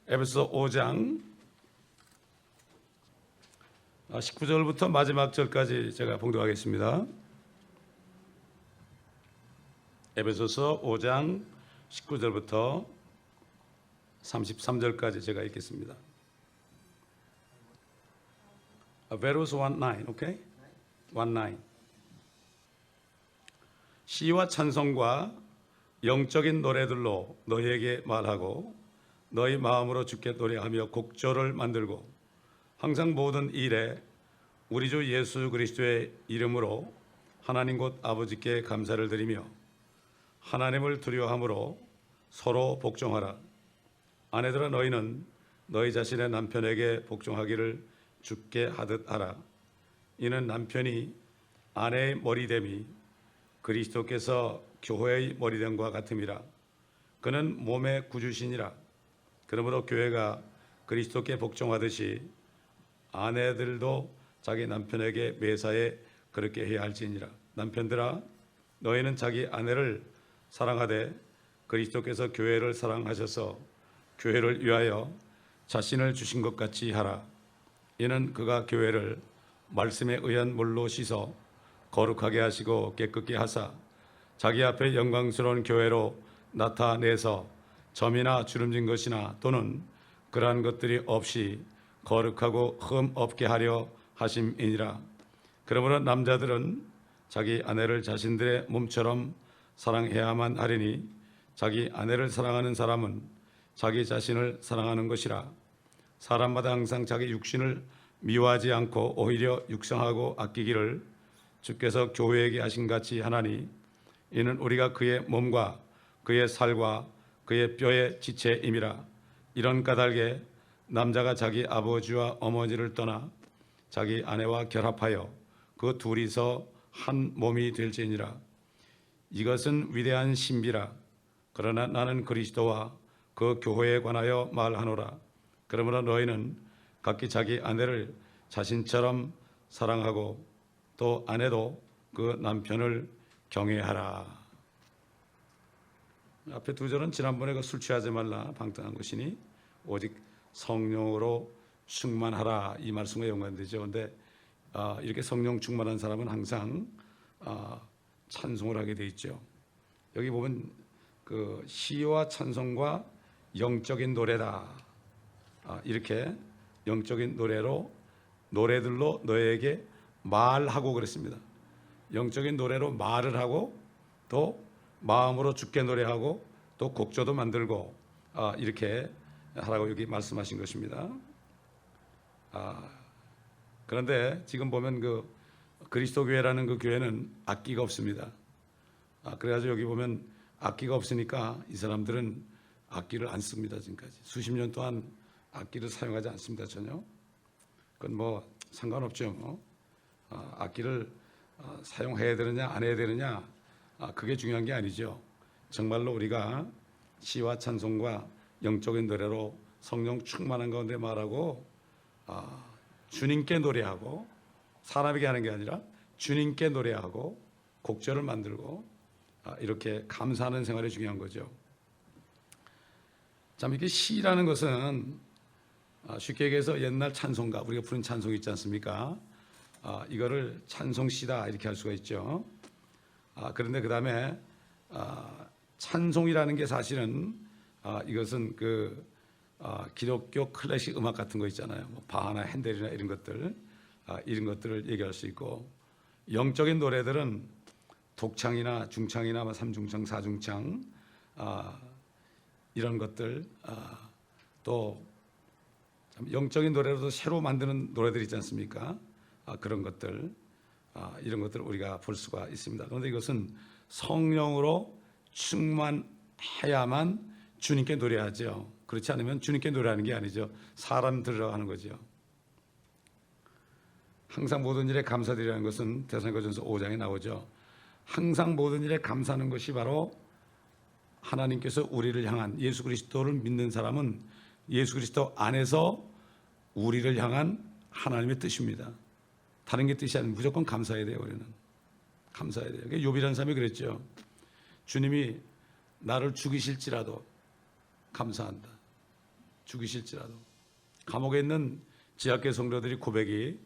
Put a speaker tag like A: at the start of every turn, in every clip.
A: 에베소 5장 19절부터 마지막 절까지 제가 봉독하겠습니다. 에베소서 5장 19절부터 33절까지 제가 읽겠습니다. Verse 19, okay? 19. 시와 찬송과 영적인 노래들로 너희에게 말하고 너희 마음으로 주께 노래하며 곡조를 만들고 항상 모든 일에 우리 주 예수 그리스도의 이름으로 하나님 곧 아버지께 감사를 드리며 하나님을 두려워함으로 서로 복종하라. 아내들아 너희는 너희 자신의 남편에게 복종하기를 주께 하듯 하라. 이는 남편이 아내의 머리됨이 그리스도께서 교회의 머리됨과 같음이라. 그는 몸의 구주시니라. 그러므로 교회가 그리스도께 복종하듯이 아내들도 자기 남편에게 매사에 그렇게 해야 할지니라. 남편들아 너희는 자기 아내를 사랑하되 그리스도께서 교회를 사랑하셔서 교회를 위하여 자신을 주신 것 같이 하라. 이는 그가 교회를 말씀에 의한 물로 씻어 거룩하게 하시고 깨끗게 하사 자기 앞에 영광스러운 교회로 나타내서 점이나 주름진 것이나 또는 그러한 것들이 없이 거룩하고 흠 없게 하려 하심이니라. 그러므로 남자들은 자기 아내를 자신들의 몸처럼 사랑해야만 하리니 자기 아내를 사랑하는 사람은 자기 자신을 사랑하는 것이라. 사람마다 항상 자기 육신을 미워하지 않고 오히려 육성하고 아끼기를 주께서 교회에게 하신 같이 하나니 이는 우리가 그의 몸과 그의 살과 그의 뼈의 지체임이라. 이런 까닭에 남자가 자기 아버지와 어머니를 떠나 자기 아내와 결합하여 그 둘이서 한 몸이 될지니라. 이것은 위대한 신비라. 그러나 나는 그리스도와 그 교회에 관하여 말하노라. 그러므로 너희는 각기 자기 아내를 자신처럼 사랑하고 또 아내도 그 남편을 경외하라. 앞에 두 절은 지난번에 그 술 취하지 말라 방탕한 것이니 오직 성령으로 충만하라 이 말씀과 연관되죠. 그런데 이렇게 성령 충만한 사람은 항상 찬송을 하게 돼 있죠. 여기 보면 그 시와 찬송과 영적인 노래다 이렇게 영적인 노래들로 너에게 말하고 그랬습니다. 영적인 노래로 말을 하고 또 마음으로 주께 노래하고 또 곡조도 만들고 이렇게 하라고 여기 말씀하신 것입니다. 그런데 지금 보면 그 그리스도 교회라는 그 교회는 악기가 없습니다. 그래가지고 여기 보면 악기가 없으니까 이 사람들은 악기를 안 씁니다. 지금까지 수십 년 동안 악기를 사용하지 않습니다. 전혀. 그건 뭐 상관없죠. 악기를 사용해야 되느냐 안 해야 되느냐 그게 중요한 게 아니죠. 정말로 우리가 시와 찬송과 영적인 노래로 성령 충만한 가운데 말하고 주님께 노래하고 사람에게 하는 게 아니라 주님께 노래하고 곡절을 만들고 이렇게 감사하는 생활이 중요한 거죠. 참 이렇게 시라는 것은 쉽게 얘기해서 옛날 찬송가 우리가 부른 찬송이 있지 않습니까? 이거를 찬송시다 이렇게 할 수가 있죠. 그런데 그 다음에 찬송이라는 게 사실은 이것은 그 기독교 클래식 음악 같은 거 있잖아요. 뭐 바하나 핸델이나 이런 것들을 얘기할 수 있고 영적인 노래들은 독창이나 중창이나 뭐 삼중창, 사중창 이런 것들 또 영적인 노래로도 새로 만드는 노래들 있지 않습니까? 그런 것들 이런 것들을 우리가 볼 수가 있습니다. 그런데 이것은 성령으로 충만해야만 주님께 노래하죠. 그렇지 않으면 주님께 노래하는 게 아니죠. 사람 들으라고 하는 거죠. 항상 모든 일에 감사드리라는 것은 데살로니가전서 5장에 나오죠. 항상 모든 일에 감사하는 것이 바로 하나님께서 우리를 향한 예수 그리스도를 믿는 사람은 예수 그리스도 안에서 우리를 향한 하나님의 뜻입니다. 다른 게 뜻이 아니면 무조건 감사해야 돼요. 우리는 감사해야 돼요. 욥이라는 사람이 그랬죠. 주님이 나를 죽이실지라도 감사한다. 죽이실지라도. 감옥에 있는 지하교회 성도들이 고백이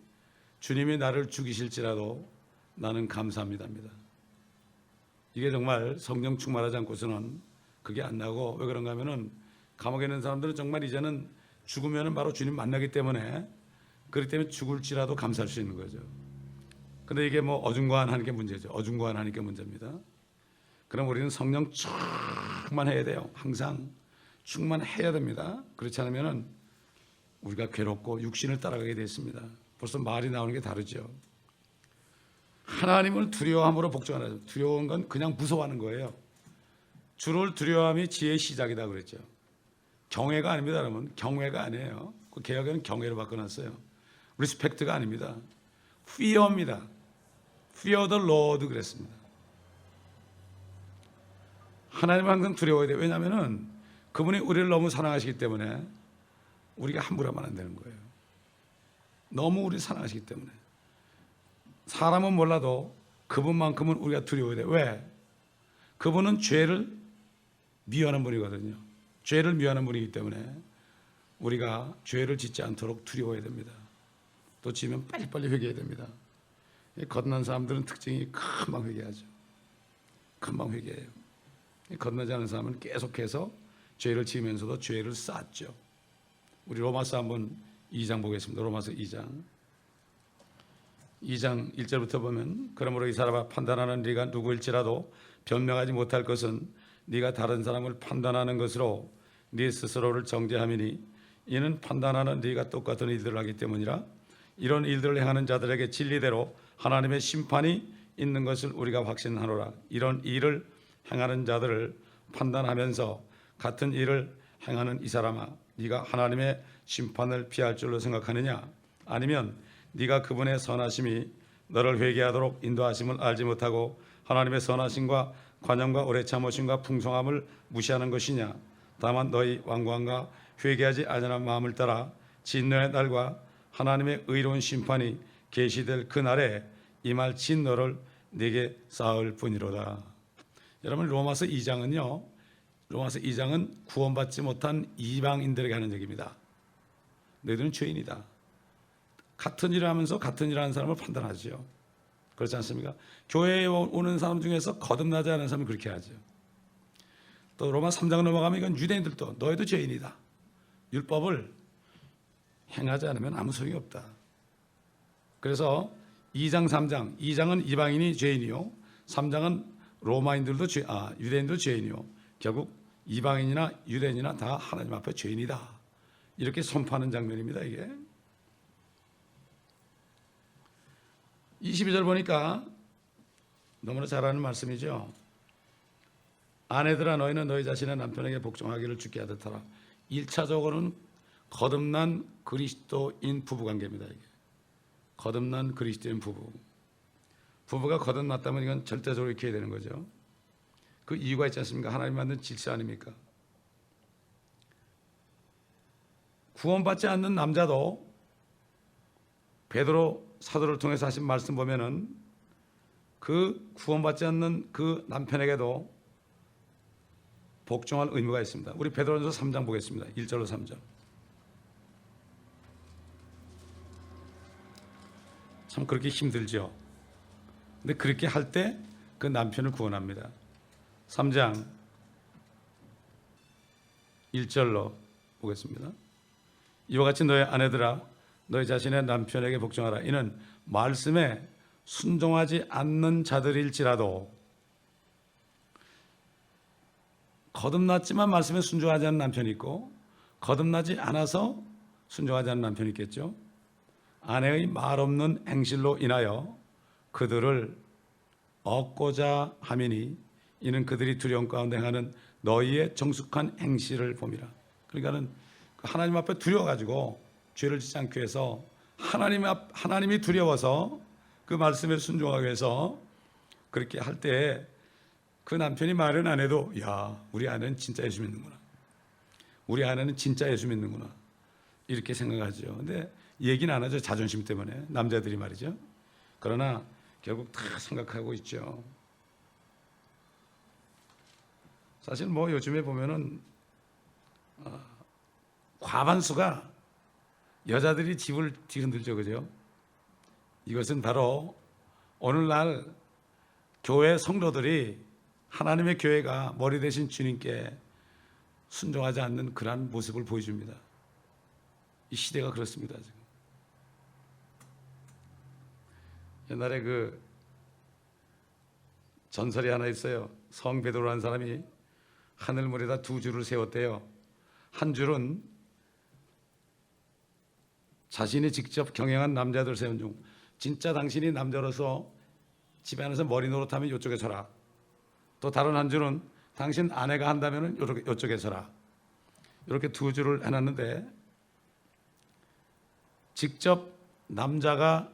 A: 주님이 나를 죽이실지라도 나는 감사합니다입니다. 이게 정말 성령 충만하지 않고서는 그게 안 나고, 왜 그런가 하면은 감옥에 있는 사람들은 정말 이제는 죽으면은 바로 주님 만나기 때문에, 그렇기 때문에 죽을지라도 감사할 수 있는 거죠. 근데 이게 뭐 어중간하는 게 문제죠. 어중간하는 게 문제입니다. 그럼 우리는 성령 충만해야 돼요. 항상 충만해야 됩니다. 그렇지 않으면은 우리가 괴롭고 육신을 따라가게 되어 있습니다. 벌써 말이 나오는 게 다르죠. 하나님을 두려워함으로 복종하라. 두려운 건 그냥 무서워하는 거예요. 주를 두려워함이 지혜의 시작이다 그랬죠. 경외가 아닙니다, 여러분. 경외가 아니에요. 그 개혁에는 경외로 바꿔놨어요. 리스펙트가 아닙니다. fear입니다. fear the Lord 그랬습니다. 하나님을 항상 두려워해야 돼요. 왜냐하면 그분이 우리를 너무 사랑하시기 때문에 우리가 함부로 하면 안 되는 거예요. 너무 우리를 사랑하시기 때문에. 사람은 몰라도 그분만큼은 우리가 두려워야 돼요. 왜? 그분은 죄를 미워하는 분이거든요. 죄를 미워하는 분이기 때문에 우리가 죄를 짓지 않도록 두려워해야 됩니다. 또 지면 빨리빨리 회개해야 됩니다. 거듭난 사람들은 특징이 금방 회개하죠. 금방 회개해요. 거듭나지 않은 사람은 계속해서 죄를 지으면서도 죄를 쌓죠. 우리 로마서 한번 2장 보겠습니다. 로마서 2장 1절부터 보면, 그러므로 이 사람아 판단하는 네가 누구일지라도 변명하지 못할 것은 네가 다른 사람을 판단하는 것으로 네 스스로를 정죄함이니, 이는 판단하는 네가 똑같은 일들을 하기 때문이라. 이런 일들을 행하는 자들에게 진리대로 하나님의 심판이 있는 것을 우리가 확신하노라. 이런 일을 행하는 자들을 판단하면서 같은 일을 행하는 이 사람아, 네가 하나님의 심판을 피할 줄로 생각하느냐? 아니면 네가 그분의 선하심이 너를 회개하도록 인도하심을 알지 못하고 하나님의 선하심과 관용과 오래 참으심과 풍성함을 무시하는 것이냐? 다만 너희 완고함과 회개하지 아니하는 마음을 따라 진노의 날과 하나님의 의로운 심판이 계시될 그날에 임할 진노를 네게 쌓을 뿐이로다. 여러분, 로마서 2장은요, 로마서 2장은 구원받지 못한 이방인들에게 하는 얘기입니다. 너희들은 죄인이다. 같은 일을 하면서 같은 일을 하는 사람을 판단하죠. 그렇지 않습니까? 교회에 오는 사람 중에서 거듭나지 않은 사람은 그렇게 하죠. 또 로마 3장 넘어가면 이건 유대인들도 너희도 죄인이다. 율법을 행하지 않으면 아무 소용이 없다. 그래서 2장 3장, 2장은 이방인이 죄인이요, 3장은 로마인들도 유대인도 죄인이요, 결국 이방인이나 유대인이나 다 하나님 앞에 죄인이다. 이렇게 선포하는 장면입니다. 이게 22절 보니까 너무나 잘 아는 말씀이죠. 아내들아 너희는 너희 자신의 남편에게 복종하기를 주께 하듯 하라. 1차적으로는 거듭난 그리스도인 부부관계입니다. 이게 거듭난 그리스도인 부부가 거듭났다면 이건 절대적으로 이렇게 해야 되는 거죠. 그 이유가 있지 않습니까? 하나님 만든 질서 아닙니까? 구원받지 않는 남자도 베드로 사도를 통해서 하신 말씀 보면은 그 구원받지 않는 그 남편에게도 복종할 의무가 있습니다. 우리 베드로전서 3장 보겠습니다. 1절로 3절. 참 그렇게 힘들죠. 근데 그렇게 할 때 그 남편을 구원합니다. 3장 1절로 보겠습니다. 이와 같이 너의 아내들아 너희 자신의 남편에게 복종하라. 이는 말씀에 순종하지 않는 자들일지라도, 거듭났지만 말씀에 순종하지 않는 남편이 있고 거듭나지 않아서 순종하지 않는 남편이 있겠죠. 아내의 말없는 행실로 인하여 그들을 얻고자 함이니 이는 그들이 두려움 가운데 행하는 너희의 정숙한 행실을 봄이라. 그러니까는 하나님 앞에 두려워가지고 죄를 짓지 않기 위해서 하나님이 두려워서 그 말씀에 순종하기 위해서 그렇게 할 때 그 남편이 말은 안 해도 야, 우리 아내는 진짜 예수 믿는구나. 우리 아내는 진짜 예수 믿는구나. 이렇게 생각하죠. 근데 얘기는 안 하죠. 자존심 때문에. 남자들이 말이죠. 그러나 결국 다 생각하고 있죠. 사실 뭐 요즘에 보면은 과반수가 여자들이 집을 뒤흔들죠, 그죠? 이것은 바로 오늘날 교회 성도들이 하나님의 교회가 머리 대신 주님께 순종하지 않는 그러한 모습을 보여줍니다. 이 시대가 그렇습니다. 지금. 옛날에 그 전설이 하나 있어요. 성 베드로라는 사람이 하늘물에다 두 줄을 세웠대요. 한 줄은 자신이 직접 경영한 남자들 세운 중, 진짜 당신이 남자로서 집에 안에서 머리 노릇하면 이쪽에 서라. 또 다른 한 줄은 당신 아내가 한다면 이쪽에 서라. 이렇게 두 줄을 해놨는데 직접 남자가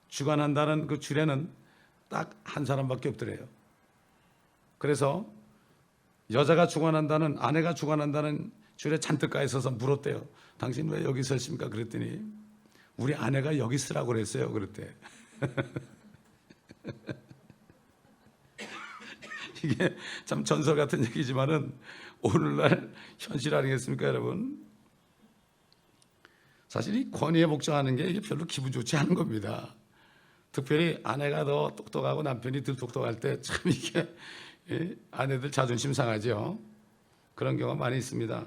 A: 주관한다는 그 줄에는 딱 한 사람밖에 없더래요. 그래서 여자가 주관한다는, 아내가 주관한다는 줄에 잔뜩 가 있어서 물었대요. 당신 왜 여기 서 있습니까? 그랬더니 우리 아내가 여기 서라고 그랬어요. 그랬대. 이게 참 전설 같은 얘기지만은 오늘날 현실 아니겠습니까, 여러분? 사실 이 권위에 복종하는 게 이게 별로 기분 좋지 않은 겁니다. 특별히 아내가 더 똑똑하고 남편이 덜 똑똑할 때 참 이게 아내들 자존심 상하죠. 그런 경우가 많이 있습니다.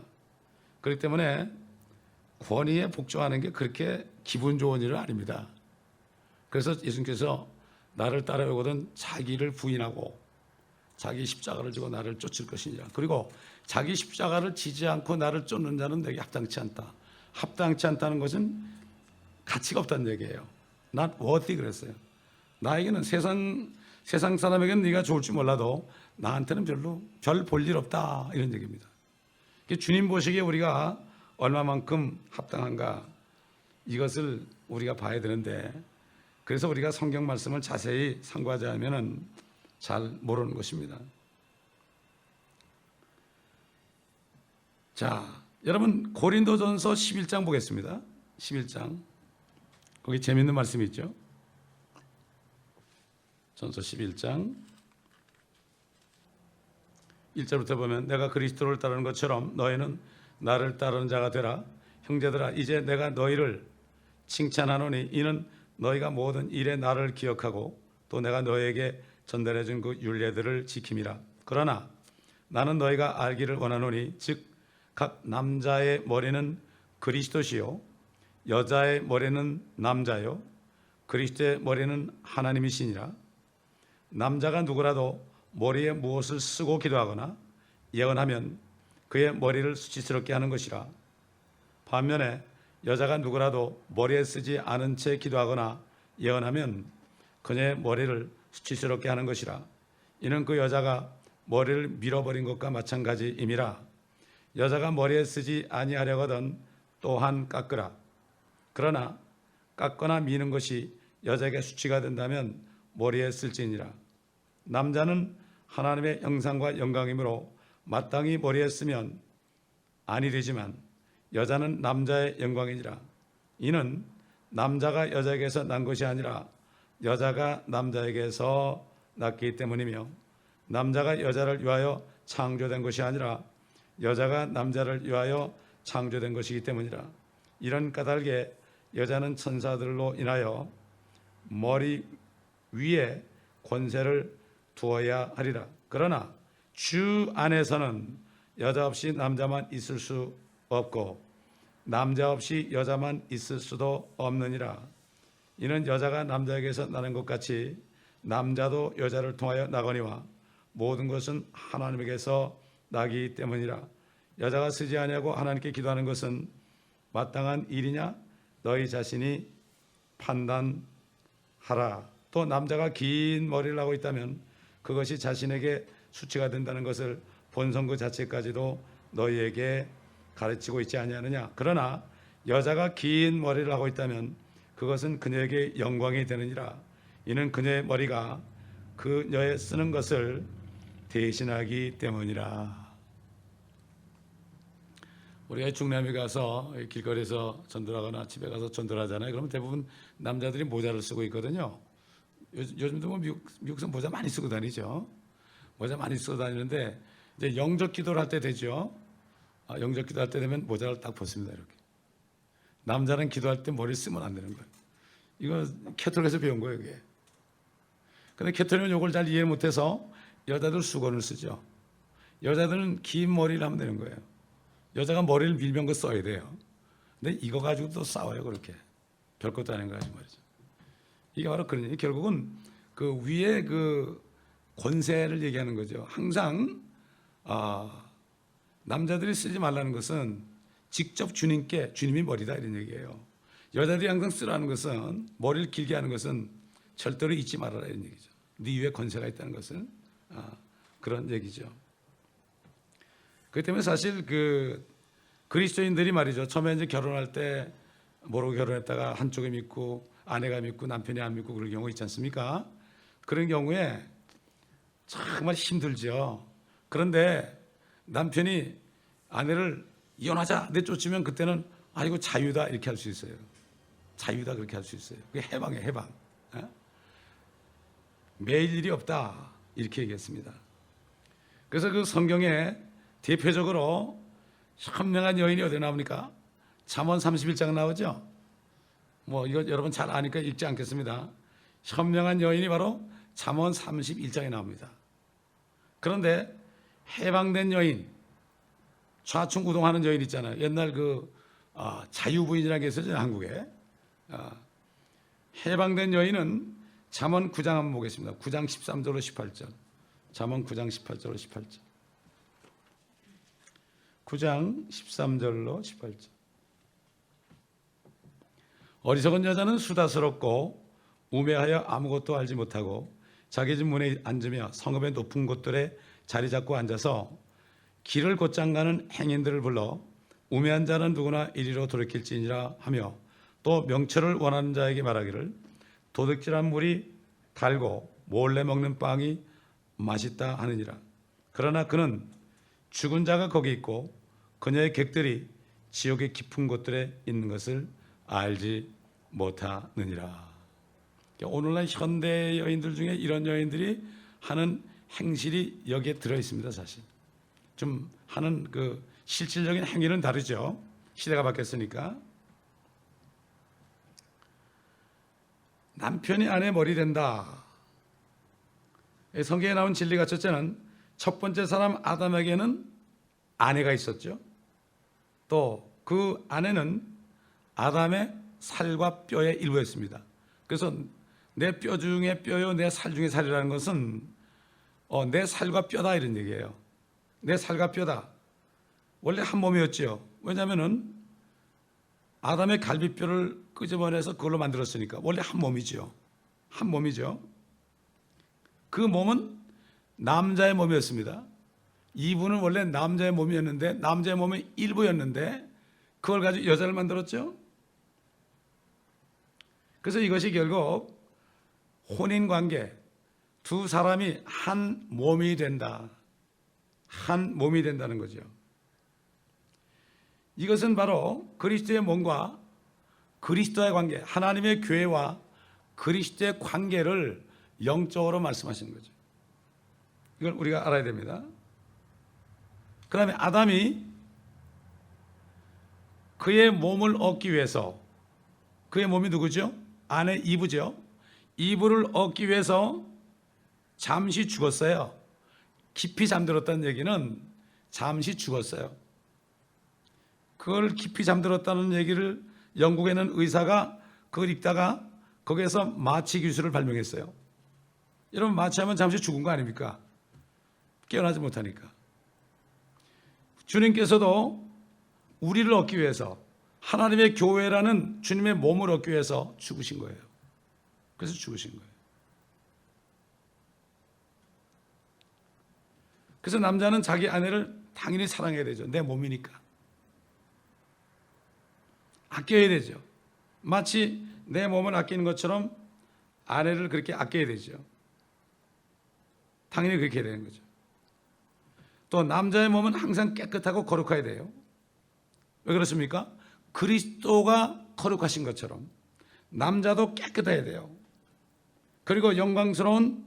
A: 그렇기 때문에 권위에 복종하는 게 그렇게 기분 좋은 일은 아닙니다. 그래서 예수님께서 나를 따라오거든 자기를 부인하고 자기 십자가를 지고 나를 쫓을 것이니라. 그리고 자기 십자가를 지지 않고 나를 쫓는 자는 내게 합당치 않다. 합당치 않다는 것은 가치가 없다는 얘기예요. Not worthy 그랬어요. 나에게는 세상 사람에게는 네가 좋을지 몰라도 나한테는 별 볼 일 없다, 이런 얘기입니다. 주님 보시기에 우리가 얼마만큼 합당한가, 이것을 우리가 봐야 되는데, 그래서 우리가 성경 말씀을 자세히 상고하지 않으면 잘 모르는 것입니다. 자, 여러분 고린도전서 11장 보겠습니다. 11장. 거기 재밌는 말씀이 있죠. 전서 11장 1절부터 보면 내가 그리스도를 따르는 것처럼 너희는 나를 따르는 자가 되라. 형제들아, 이제 내가 너희를 칭찬하노니 이는 너희가 모든 일에 나를 기억하고 또 내가 너희에게 전달해 준 그 율례들을 지킴이라. 그러나 나는 너희가 알기를 원하노니 즉 각 남자의 머리는 그리스도시요 여자의 머리는 남자요 그리스도의 머리는 하나님이시니라. 남자가 누구라도 머리에 무엇을 쓰고 기도하거나 예언하면 그의 머리를 수치스럽게 하는 것이라. 반면에 여자가 누구라도 머리에 쓰지 않은 채 기도하거나 예언하면 그녀의 머리를 수치스럽게 하는 것이라. 이는 그 여자가 머리를 밀어버린 것과 마찬가지임이라. 여자가 머리에 쓰지 아니하려거든 또한 깎으라. 그러나 깎거나 미는 것이 여자에게 수치가 된다면 머리에 쓸지니라. 남자는 하나님의 형상과 영광이므로 마땅히 머리에 쓰면 아니 되지만 여자는 남자의 영광이니라. 이는 남자가 여자에게서 난 것이 아니라 여자가 남자에게서 났기 때문이며 남자가 여자를 위하여 창조된 것이 아니라 여자가 남자를 위하여 창조된 것이기 때문이라. 이런 까닭에 여자는 천사들로 인하여 머리 위에 권세를 두어야 하리라. 그러나 주 안에서는 여자 없이 남자만 있을 수 없고 남자 없이 여자만 있을 수도 없느니라. 이는 여자가 남자에게서 나는 것 같이 남자도 여자를 통하여 나거니와 모든 것은 하나님에게서 나기 때문이라. 여자가 쓰지 아니하고 하나님께 기도하는 것은 마땅한 일이냐? 너희 자신이 판단하라. 또 남자가 긴 머리를 하고 있다면 그것이 자신에게 수치가 된다는 것을 본성 그 자체까지도 너희에게 가르치고 있지 아니하느냐? 그러나 여자가 긴 머리를 하고 있다면 그것은 그녀에게 영광이 되느니라. 이는 그녀의 머리가 그녀의 쓰는 것을 대신하기 때문이라. 우리가 중남미 가서 길거리에서 전도하거나 집에 가서 전도하잖아요. 그러면 대부분 남자들이 모자를 쓰고 있거든요. 요즘도 뭐 미국에서 모자 많이 쓰고 다니죠. 모자 많이 쓰고 다니는데 이제 영적 기도를 할 때 되죠. 영접 기도할 때 되면 모자를 딱 벗습니다. 이렇게. 남자는 기도할 때 머리를 쓰면 안 되는 거예요. 이거 캐톨릭에서 배운 거예요, 이게. 근데 캐톨릭은 이걸 잘 이해 못해서 여자들 수건을 쓰죠. 여자들은 긴 머리를 하면 되는 거예요. 여자가 머리를 밀면 거 써야 돼요. 근데 이거 가지고 또 싸워요, 그렇게. 별것도 아닌 거 가지고 말이죠. 이게 바로 그런 얘기. 결국은 그 위에 그 권세를 얘기하는 거죠. 항상 남자들이 쓰지 말라는 것은 직접 주님이 머리다 이런 얘기예요. 여자들이 항상 쓰라는 것은, 머리를 길게 하는 것은 절대로 잊지 말아라 이런 얘기죠. 네 위에 권세가 있다는 것은 그런 얘기죠. 그렇기 때문에 사실 그 그리스도인들이 말이죠. 처음에 이제 결혼할 때 모르고 결혼했다가 한쪽이 믿고 아내가 믿고 남편이 안 믿고 그럴 경우 있지 않습니까? 그런 경우에 정말 힘들죠. 그런데 남편이 아내를 이혼하자 내쫓으면 그때는 이거 자유다 이렇게 할 수 있어요. 자유다 그렇게 할 수 있어요. 그게 해방이에요, 해방. 매일 일이 없다 이렇게 얘기했습니다. 그래서 그 성경에 대표적으로 현명한 여인이 어디 나옵니까? 잠언 31장 나오죠. 뭐 이거 여러분 잘 아니까 읽지 않겠습니다. 현명한 여인이 바로 잠언 31장에 나옵니다. 그런데 해방된 여인, 좌충우동하는 여인 있잖아요. 옛날 그 자유부인이라는 게 있었죠, 한국에. 해방된 여인은 잠언 9장 한번 보겠습니다. 9장 13절로 18절. 잠언 9장 18절로 18절. 9장 13절로 18절. 어리석은 여자는 수다스럽고 우매하여 아무것도 알지 못하고 자기 집 문에 앉으며 성읍의 높은 곳들에 자리 잡고 앉아서 길을 곧장 가는 행인들을 불러 우매한 자는 누구나 이리로 돌이킬지니라 하며 또 명철을 원하는 자에게 말하기를 도둑질한 물이 달고 몰래 먹는 빵이 맛있다 하느니라. 그러나 그는 죽은 자가 거기 있고 그녀의 객들이 지옥의 깊은 곳들에 있는 것을 알지 못하느니라. 오늘날 현대 여인들 중에 이런 여인들이 하는 행실이 여기에 들어 있습니다. 사실 좀 하는 그 실질적인 행위는 다르죠. 시대가 바뀌었으니까. 남편이 아내 머리 된다. 성경에 나온 진리가 첫째는 첫 번째 사람 아담에게는 아내가 있었죠. 또 그 아내는 아담의 살과 뼈의 일부였습니다. 그래서 내 뼈 중에 뼈요 내 살 중에 살이라는 것은 내 살과 뼈다 이런 얘기예요. 내 살과 뼈다. 원래 한 몸이었죠. 왜냐하면은 아담의 갈비뼈를 끄집어내서 그걸로 만들었으니까 원래 한 몸이죠. 한 몸이죠. 그 몸은 남자의 몸이었습니다. 이분은 원래 남자의 몸이었는데, 남자의 몸의 일부였는데 그걸 가지고 여자를 만들었죠. 그래서 이것이 결국 혼인관계, 두 사람이 한 몸이 된다. 한 몸이 된다는 거죠. 이것은 바로 그리스도의 몸과 그리스도의 관계, 하나님의 교회와 그리스도의 관계를 영적으로 말씀하시는 거죠. 이걸 우리가 알아야 됩니다. 그 다음에 아담이 그의 몸을 얻기 위해서, 그의 몸이 누구죠? 아내 이브죠. 이브를 얻기 위해서 잠시 죽었어요. 깊이 잠들었다는 얘기는 잠시 죽었어요. 그걸 깊이 잠들었다는 얘기를 영국에는 의사가 그걸 읽다가 거기에서 마취 기술을 발명했어요. 여러분 마취하면 잠시 죽은 거 아닙니까? 깨어나지 못하니까. 주님께서도 우리를 얻기 위해서, 하나님의 교회라는 주님의 몸을 얻기 위해서 죽으신 거예요. 그래서 죽으신 거예요. 그래서 남자는 자기 아내를 당연히 사랑해야 되죠. 내 몸이니까. 아껴야 되죠. 마치 내 몸을 아끼는 것처럼 아내를 그렇게 아껴야 되죠. 당연히 그렇게 해야 되는 거죠. 또 남자의 몸은 항상 깨끗하고 거룩해야 돼요. 왜 그렇습니까? 그리스도가 거룩하신 것처럼 남자도 깨끗해야 돼요. 그리고 영광스러운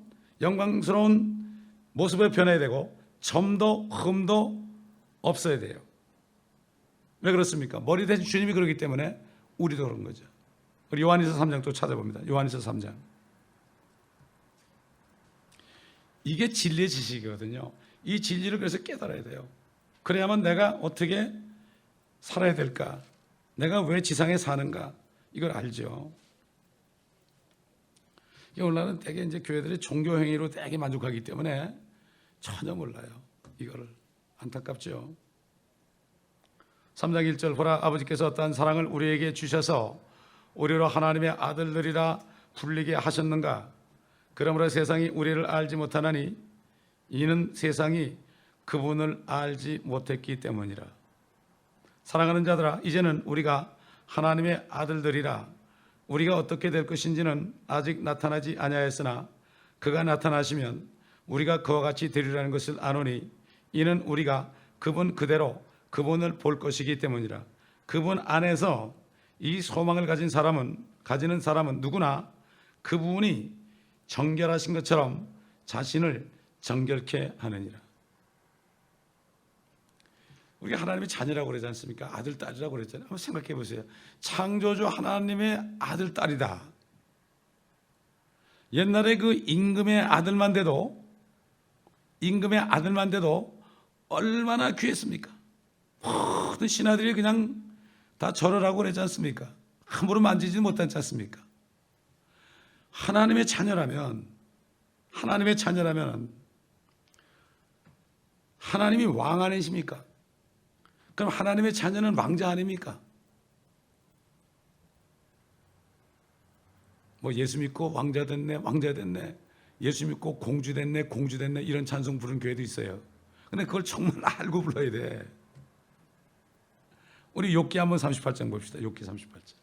A: 모습을 변해야 되고 점도 흠도 없어야 돼요. 왜 그렇습니까? 머리 대신 주님이 그러기 때문에 우리도 그런 거죠. 우리 요한일서 3장 또 찾아봅니다. 요한일서 3장. 이게 진리의 지식이거든요. 이 진리를 그래서 깨달아야 돼요. 그래야만 내가 어떻게 살아야 될까? 내가 왜 지상에 사는가? 이걸 알죠. 오늘날은 되게 이제 교회들이 종교 행위로 되게 만족하기 때문에 전혀 몰라요. 이거를. 안타깝죠. 3장 1절 보라 아버지께서 어떠한 사랑을 우리에게 주셔서 우리로 하나님의 아들들이라 불리게 하셨는가? 그러므로 세상이 우리를 알지 못하나니 이는 세상이 그분을 알지 못했기 때문이라. 사랑하는 자들아, 이제는 우리가 하나님의 아들들이라. 우리가 어떻게 될 것인지는 아직 나타나지 아니하였으나 그가 나타나시면 우리가 그와 같이 되리라는 것을 아노니 이는 우리가 그분 그대로 그분을 볼 것이기 때문이라. 그분 안에서 이 소망을 가지는 사람은 누구나 그분이 정결하신 것처럼 자신을 정결케 하느니라. 우리가 하나님의 자녀라고 그러지 않습니까? 아들, 딸이라고 그랬잖아요. 한번 생각해 보세요. 창조주 하나님의 아들, 딸이다. 옛날에 그 임금의 아들만 돼도 얼마나 귀했습니까? 모든 신하들이 그냥 다 절을 하고 그러지 않습니까? 함부로 만지지 못하지 않습니까? 하나님의 자녀라면 하나님이 왕 아니십니까? 그럼 하나님의 자녀는 왕자 아닙니까? 뭐 예수 믿고 왕자 됐네, 예수 믿고 공주 됐네, 이런 찬송 부르는 교회도 있어요. 근데 그걸 정말 알고 불러야 돼. 우리 욥기 한번 38장 봅시다. 욥기 38장.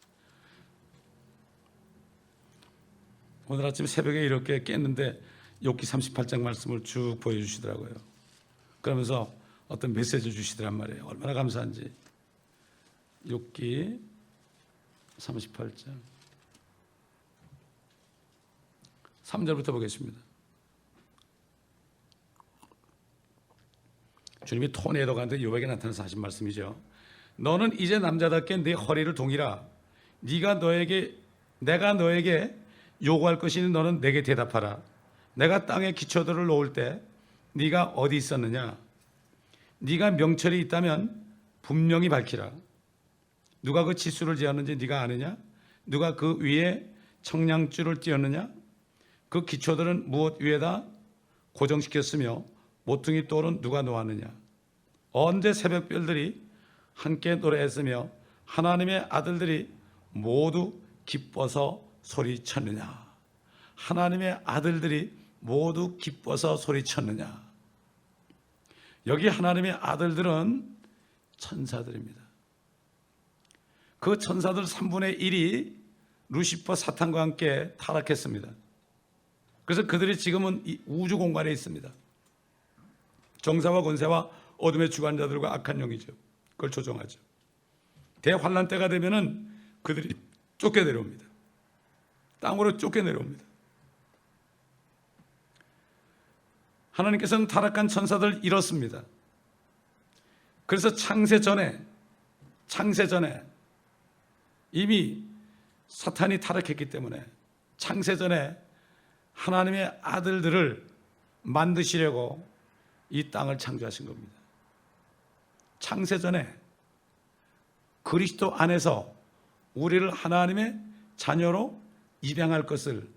A: 오늘 아침 새벽에 이렇게 깼는데 욥기 38장 말씀을 쭉 보여주시더라고요. 그러면서 어떤 메시지를 주시더란 말이에요. 얼마나 감사한지. 욥기 38장 3절부터 보겠습니다. 주님이 토네이도 가는데 욥에게 나타나서 하신 말씀이죠. 너는 이제 남자답게 네 허리를 동이라. 내가 너에게 요구할 것이니 너는 내게 대답하라. 내가 땅에 기초들을 놓을 때 네가 어디 있었느냐? 네가 명철이 있다면 분명히 밝히라. 누가 그 치수를 지었는지 네가 아느냐? 누가 그 위에 청량줄을 띄었느냐? 그 기초들은 무엇 위에다 고정시켰으며 모퉁이 돌은 누가 놓았느냐? 언제 새벽별들이 함께 노래했으며 하나님의 아들들이 모두 기뻐서 소리쳤느냐? 하나님의 아들들이 모두 기뻐서 소리쳤느냐? 여기 하나님의 아들들은 천사들입니다. 그 천사들 3분의 1이 루시퍼 사탄과 함께 타락했습니다. 그래서 그들이 지금은 이 우주 공간에 있습니다. 정사와 권세와 어둠의 주관자들과 악한 영이죠. 그걸 조종하죠. 대환란 때가 되면은 그들이 쫓겨내려옵니다. 땅으로 쫓겨내려옵니다. 하나님께서는 타락한 천사들을 잃었습니다. 그래서 창세 전에 이미 사탄이 타락했기 때문에 창세 전에 하나님의 아들들을 만드시려고 이 땅을 창조하신 겁니다. 창세 전에 그리스도 안에서 우리를 하나님의 자녀로 입양할 것을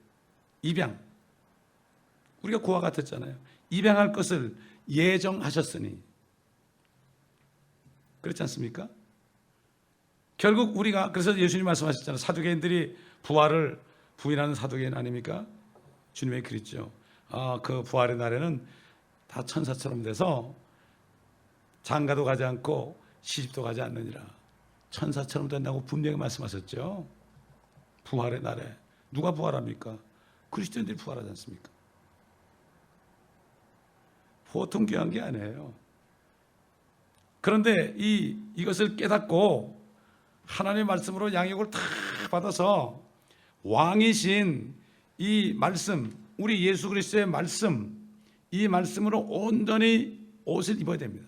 A: 우리가 고아 같았잖아요. 입양할 것을 예정하셨으니 그렇지 않습니까? 결국 우리가 그래서 예수님 말씀하셨잖아요. 사두개인들이 부활을 부인하는 사두개인 아닙니까? 주님의 그랬죠. 그 부활의 날에는 다 천사처럼 돼서 장가도 가지 않고 시집도 가지 않느니라. 천사처럼 된다고 분명히 말씀하셨죠. 부활의 날에 누가 부활합니까? 그리스도인들이 부활하지 않습니까? 보통 귀한 게 아니에요. 그런데 이것을 깨닫고 하나님의 말씀으로 양육을 다 받아서 왕이신 이 말씀, 우리 예수 그리스도의 말씀, 이 말씀으로 온전히 옷을 입어야 됩니다.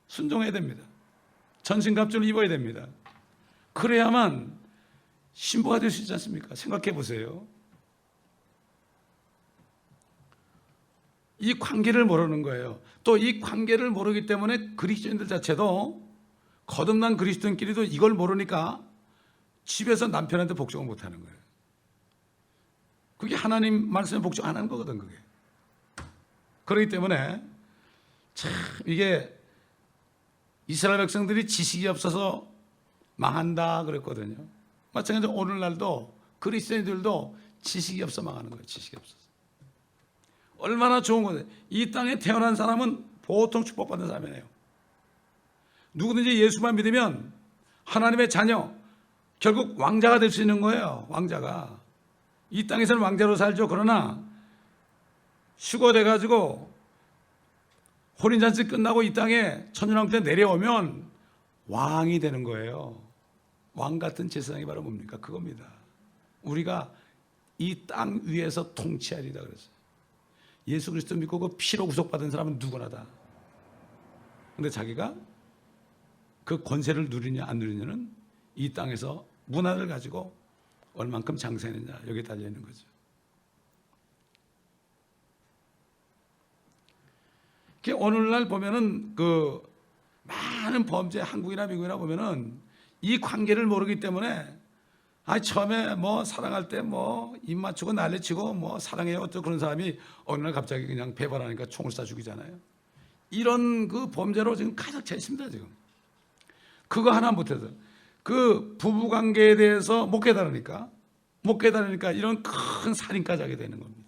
A: 순종해야 됩니다. 전신갑주를 입어야 됩니다. 그래야만 신부가 될 수 있지 않습니까? 생각해 보세요. 이 관계를 모르는 거예요. 또 이 관계를 모르기 때문에 그리스도인들 자체도, 거듭난 그리스도인끼리도 이걸 모르니까 집에서 남편한테 복종을 못하는 거예요. 그게 하나님 말씀에 복종 안 하는 거거든, 그게. 그렇기 때문에 참 이게 이스라엘 백성들이 지식이 없어서 망한다 그랬거든요. 마찬가지로 오늘날도 그리스도인들도 지식이 없어 망하는 거예요. 지식이 없어서. 얼마나 좋은 거예요. 이 땅에 태어난 사람은 보통 축복받는 사람이에요. 누구든지 예수만 믿으면 하나님의 자녀, 결국 왕자가 될 수 있는 거예요. 왕자가. 이 땅에서는 왕자로 살죠. 그러나 휴거돼가지고 혼인잔치 끝나고 이 땅에 천년왕국에 내려오면 왕이 되는 거예요. 왕 같은 제사장이 바로 뭡니까? 그겁니다. 우리가 이 땅 위에서 통치하리다 그랬어요. 예수 그리스도 믿고 그 피로 구속받은 사람은 누구나 다. 근데 자기가 그 권세를 누리냐 안 누리냐는 이 땅에서 문화를 가지고 얼만큼 장사했느냐 여기에 달려 있는 거죠. 오늘날 보면은 그 많은 범죄, 한국이나 미국이나 보면은 이 관계를 모르기 때문에 처음에 뭐 사랑할 때 뭐 입 맞추고 난리치고 뭐 사랑해요 어쩌고 그런 사람이 어느 날 갑자기 그냥 배반하니까 총을 쏴 죽이잖아요. 이런 그 범죄로 지금 가득 차 있습니다. 지금 그거 하나 못해서 그 부부 관계에 대해서 못 깨달으니까 이런 큰 살인까지 하게 되는 겁니다.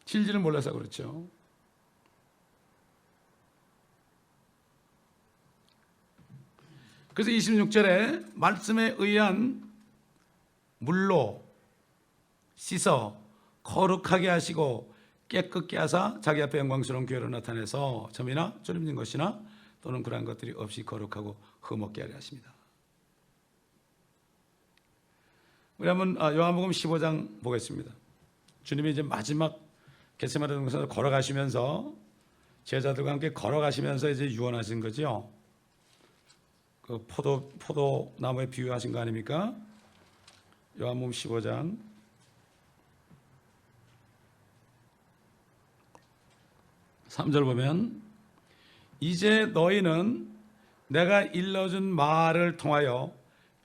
A: 진리를 몰라서 그렇죠. 그래서 26절에 말씀에 의한 물로 씻어 거룩하게 하시고 깨끗게 하사 자기 앞에 영광스러운 교회로 나타내서 점이나 졸음진 것이나 또는 그러한 것들이 없이 거룩하고 흠없게 하게 하십니다. 우리 한번 요한복음 15장 보겠습니다. 주님이 이제 마지막 겟세마네 동산을 걸어가시면서 제자들과 함께 걸어가시면서 이제 유언하신 거죠. 그 포도나무에 비유하신 거 아닙니까? 요한복음 15장 3절 보면 이제 너희는 내가 일러준 말을 통하여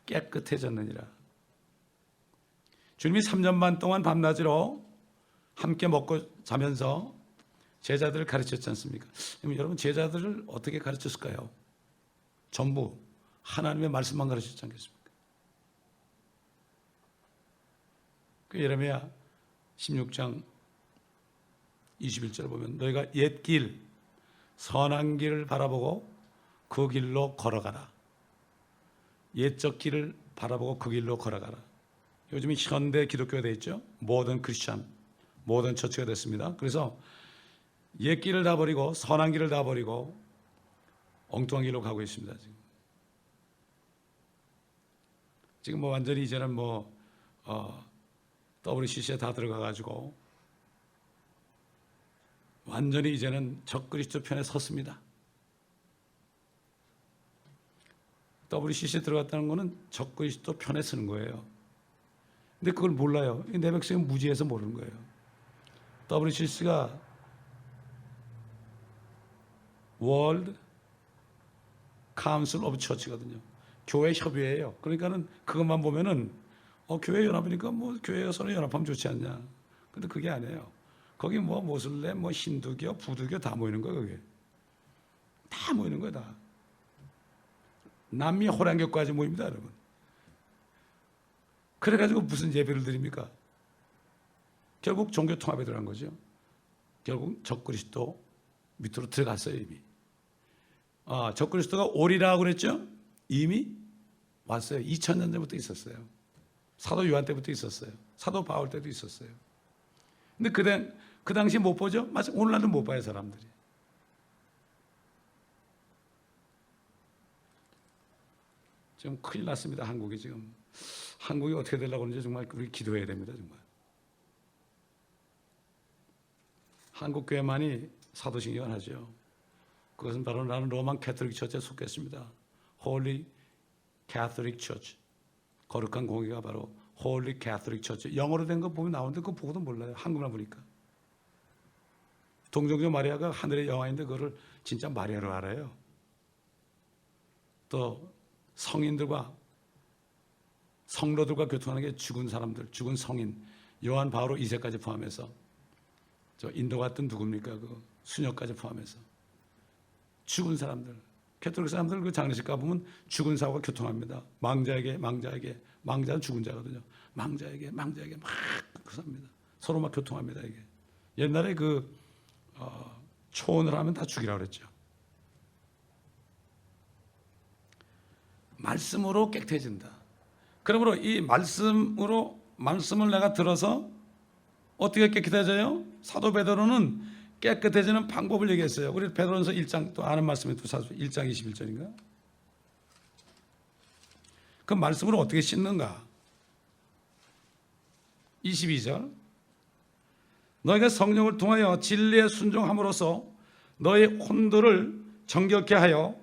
A: 깨끗해졌느니라. 주님이 3년 반 동안 밤낮으로 함께 먹고 자면서 제자들을 가르쳤지 않습니까? 여러분 제자들을 어떻게 가르쳤을까요? 전부 하나님의 말씀만 가르쳤지 않겠습니까? 그 예레미야 16장 21절 보면 너희가 옛 길, 선한 길을 바라보고 그 길로 걸어가라. 옛적 길을 바라보고 그 길로 걸어가라. 요즘에 현대 기독교가 되어 있죠. 모던 크리스천, 모던 처치가 됐습니다. 그래서 옛 길을 다 버리고 선한 길을 다 버리고 엉뚱한 길로 가고 있습니다. 지금 뭐 완전히 이제는 뭐 WCC에 다 들어가가지고 완전히 이제는 적그리스도 편에 섰습니다. WCC에 들어갔다는 것은 적그리스도 편에 서는 거예요. 근데 그걸 몰라요. 내 백성은 무지해서 모르는 거예요. WCC가 World Council of Church거든요. 교회 협의회예요. 그러니까는 그것만 보면은 교회 연합이니까 뭐 교회가 서로 연합하면 좋지 않냐. 근데 그게 아니에요. 거기 뭐 모슬렘, 뭐 힌두교, 부두교 다 모이는 거예요. 그게 다 모이는 거예요. 다 남미 호랑교까지 모입니다, 여러분. 그래가지고 무슨 예배를 드립니까? 결국 종교 통합에 들어간 거죠. 결국 적그리스도 밑으로 들어갔어요 이미. 적그리스도가 오리라고 그랬죠? 이미 왔어요. 2000년 전부터 있었어요. 사도 요한 때부터 있었어요. 사도 바울 때도 있었어요. 근데 그 당시 못 보죠? 마치 오늘날도 못 봐요 사람들이. 지금 큰일 났습니다. 한국이 지금. 한국이 어떻게 되려고 하는지 정말 우리 기도해야 됩니다. 정말. 한국 교회만이 사도신경을 하죠. 그것은 바로 나는 로만 캐톨릭 처치에 속했습니다. Holy Catholic Church. 거룩한 공회가 바로 Holy Catholic Church. 영어로 된 거 보면 나오는데 그거 보고도 몰라요. 한국말 보니까. 동정녀 마리아가 하늘의 여왕인데 그거를 진짜 마리아로 알아요. 또 성인들과 성로들과 교통하는 게 죽은 사람들, 죽은 성인, 요한 바오로 2세까지 포함해서, 저 인도 갔던 누굽니까? 그 수녀까지 포함해서 죽은 사람들, 캐톨릭 사람들 그 장례식 가보면 죽은 사고가 교통합니다. 망자는 죽은 자거든요. 망자에게 막 그럽니다. 서로 막 교통합니다. 이게 옛날에 초혼을 하면 다 죽이라고 그랬죠. 말씀으로 깨끗해진다. 그러므로 이 말씀을 내가 들어서 어떻게 깨끗해져요? 사도 베드로는 깨끗해지는 방법을 얘기했어요. 우리 베드로전서 1장 또 아는 말씀이 또 사도 1장 21절인가? 그 말씀으로 어떻게 씻는가? 22절. 너희가 성령을 통하여 진리에 순종함으로써 너희 혼들을 정결케 하여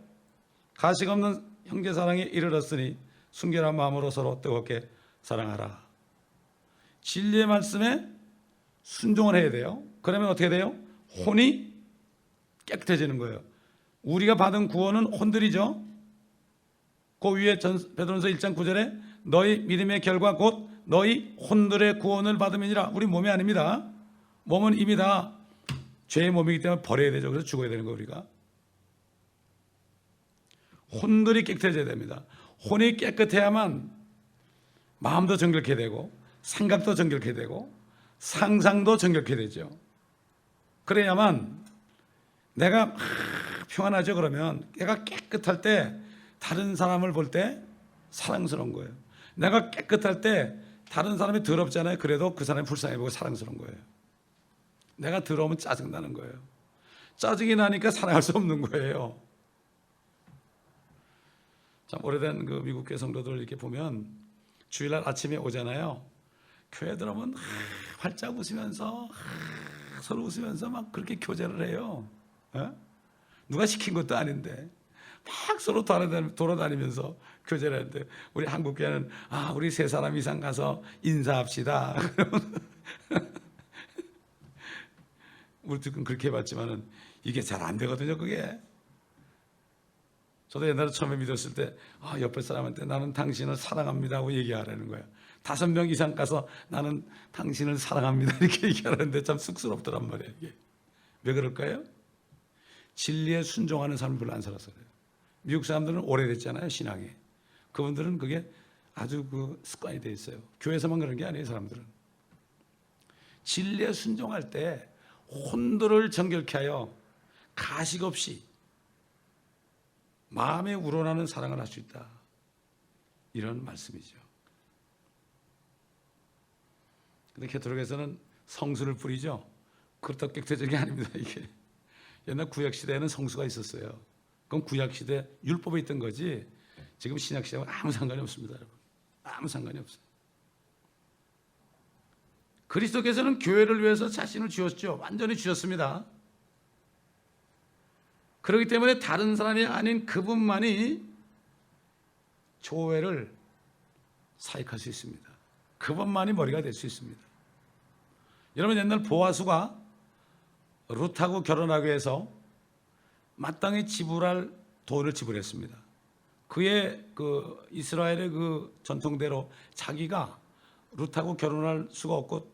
A: 가식 없는 형제 사랑에 이르렀으니 순결한 마음으로 서로 뜨겁게 사랑하라. 진리의 말씀에 순종을 해야 돼요. 그러면 어떻게 돼요? 혼이 깨끗해지는 거예요. 우리가 받은 구원은 혼들이죠. 그 위에 베드로전서 1장 9절에 너희 믿음의 결과 곧 너희 혼들의 구원을 받음이니라. 우리 몸이 아닙니다. 몸은 이미 다 죄의 몸이기 때문에 버려야 되죠. 그래서 죽어야 되는 거 우리가. 혼들이 깨끗해져야 됩니다. 혼이 깨끗해야만 마음도 정결케 되고 생각도 정결케 되고 상상도 정결케 되죠. 그래야만 내가 평안하죠. 그러면 내가 깨끗할 때 다른 사람을 볼 때 사랑스러운 거예요. 내가 깨끗할 때 다른 사람이 더럽잖아요. 그래도 그 사람이 불쌍해 보고 사랑스러운 거예요. 내가 더러우면 짜증나는 거예요. 짜증이 나니까 사랑할 수 없는 거예요. 참 오래된 그 미국 교회 성도들 이렇게 보면 주일날 아침에 오잖아요. 교회 들어오면 활짝 웃으면서 서로 웃으면서 막 그렇게 교제를 해요. 누가 시킨 것도 아닌데 막 서로 돌아다니면서 교제를 하는데 우리 한국 교회는 우리 3사람 이상 가서 인사합시다. 우리도 그렇게 해봤지만은 이게 잘 안 되거든요. 그게. 저도 옛날에 처음에 믿었을 때 옆에 사람한테 나는 당신을 사랑합니다 하고 얘기하라는 거예요. 5명 이상 가서 나는 당신을 사랑합니다 이렇게 얘기하는데 참 쑥스럽더란 말이에요. 이게. 왜 그럴까요? 진리에 순종하는 사람이 별로 안 살아서 그래요. 미국 사람들은 오래됐잖아요. 신앙에. 그분들은 그게 아주 습관이 돼 있어요. 교회에서만 그런 게 아니에요. 사람들은. 진리에 순종할 때 혼들을 정결케 하여 가식 없이 마음에 우러나는 사랑을 할 수 있다. 이런 말씀이죠. 근데 캐톨릭에서는 성수를 뿌리죠. 그렇다고 깨끗해진 게 아닙니다. 이게 옛날 구약시대에는 성수가 있었어요. 그건 구약시대 율법에 있던 거지 지금 신약시대하고는 아무 상관이 없습니다. 여러분. 아무 상관이 없어요. 그리스도께서는 교회를 위해서 자신을 주셨죠. 완전히 주셨습니다. 그렇기 때문에 다른 사람이 아닌 그분만이 교회를 사역할 수 있습니다. 그분만이 머리가 될 수 있습니다. 여러분 옛날 보아스가 룻하고 결혼하기 위해서 마땅히 지불할 돈을 지불했습니다. 그의 이스라엘의 전통대로 자기가 룻하고 결혼할 수가 없고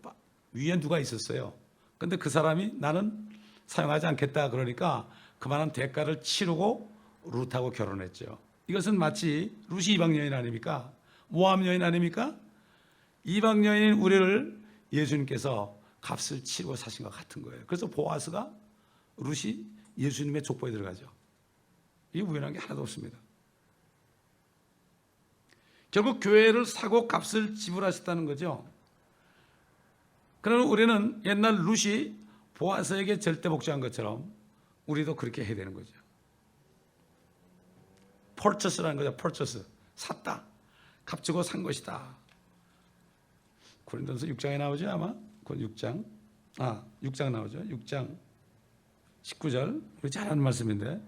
A: 위에 누가 있었어요. 근데 그 사람이 나는 사용하지 않겠다 그러니까 그만한 대가를 치르고 룻하고 결혼했죠. 이것은 마치 룻이 이방 여인 아닙니까? 모함 여인 아닙니까? 이방 여인인 우리를 예수님께서 값을 치르고 사신 것 같은 거예요. 그래서 보아스가 룻이 예수님의 족보에 들어가죠. 이게 우연한 게 하나도 없습니다. 결국 교회를 사고 값을 지불하셨다는 거죠. 그러면 우리는 옛날 룻이 보아스에게 절대 복종한 것처럼 우리도 그렇게 해야 되는 거죠. purchase라는 거죠. purchase. 샀다. 값주고 산 것이다. 고린도전서 6장에 나오죠 아마? 그 6장 나오죠. 6장 19절 우리 잘 아는 말씀인데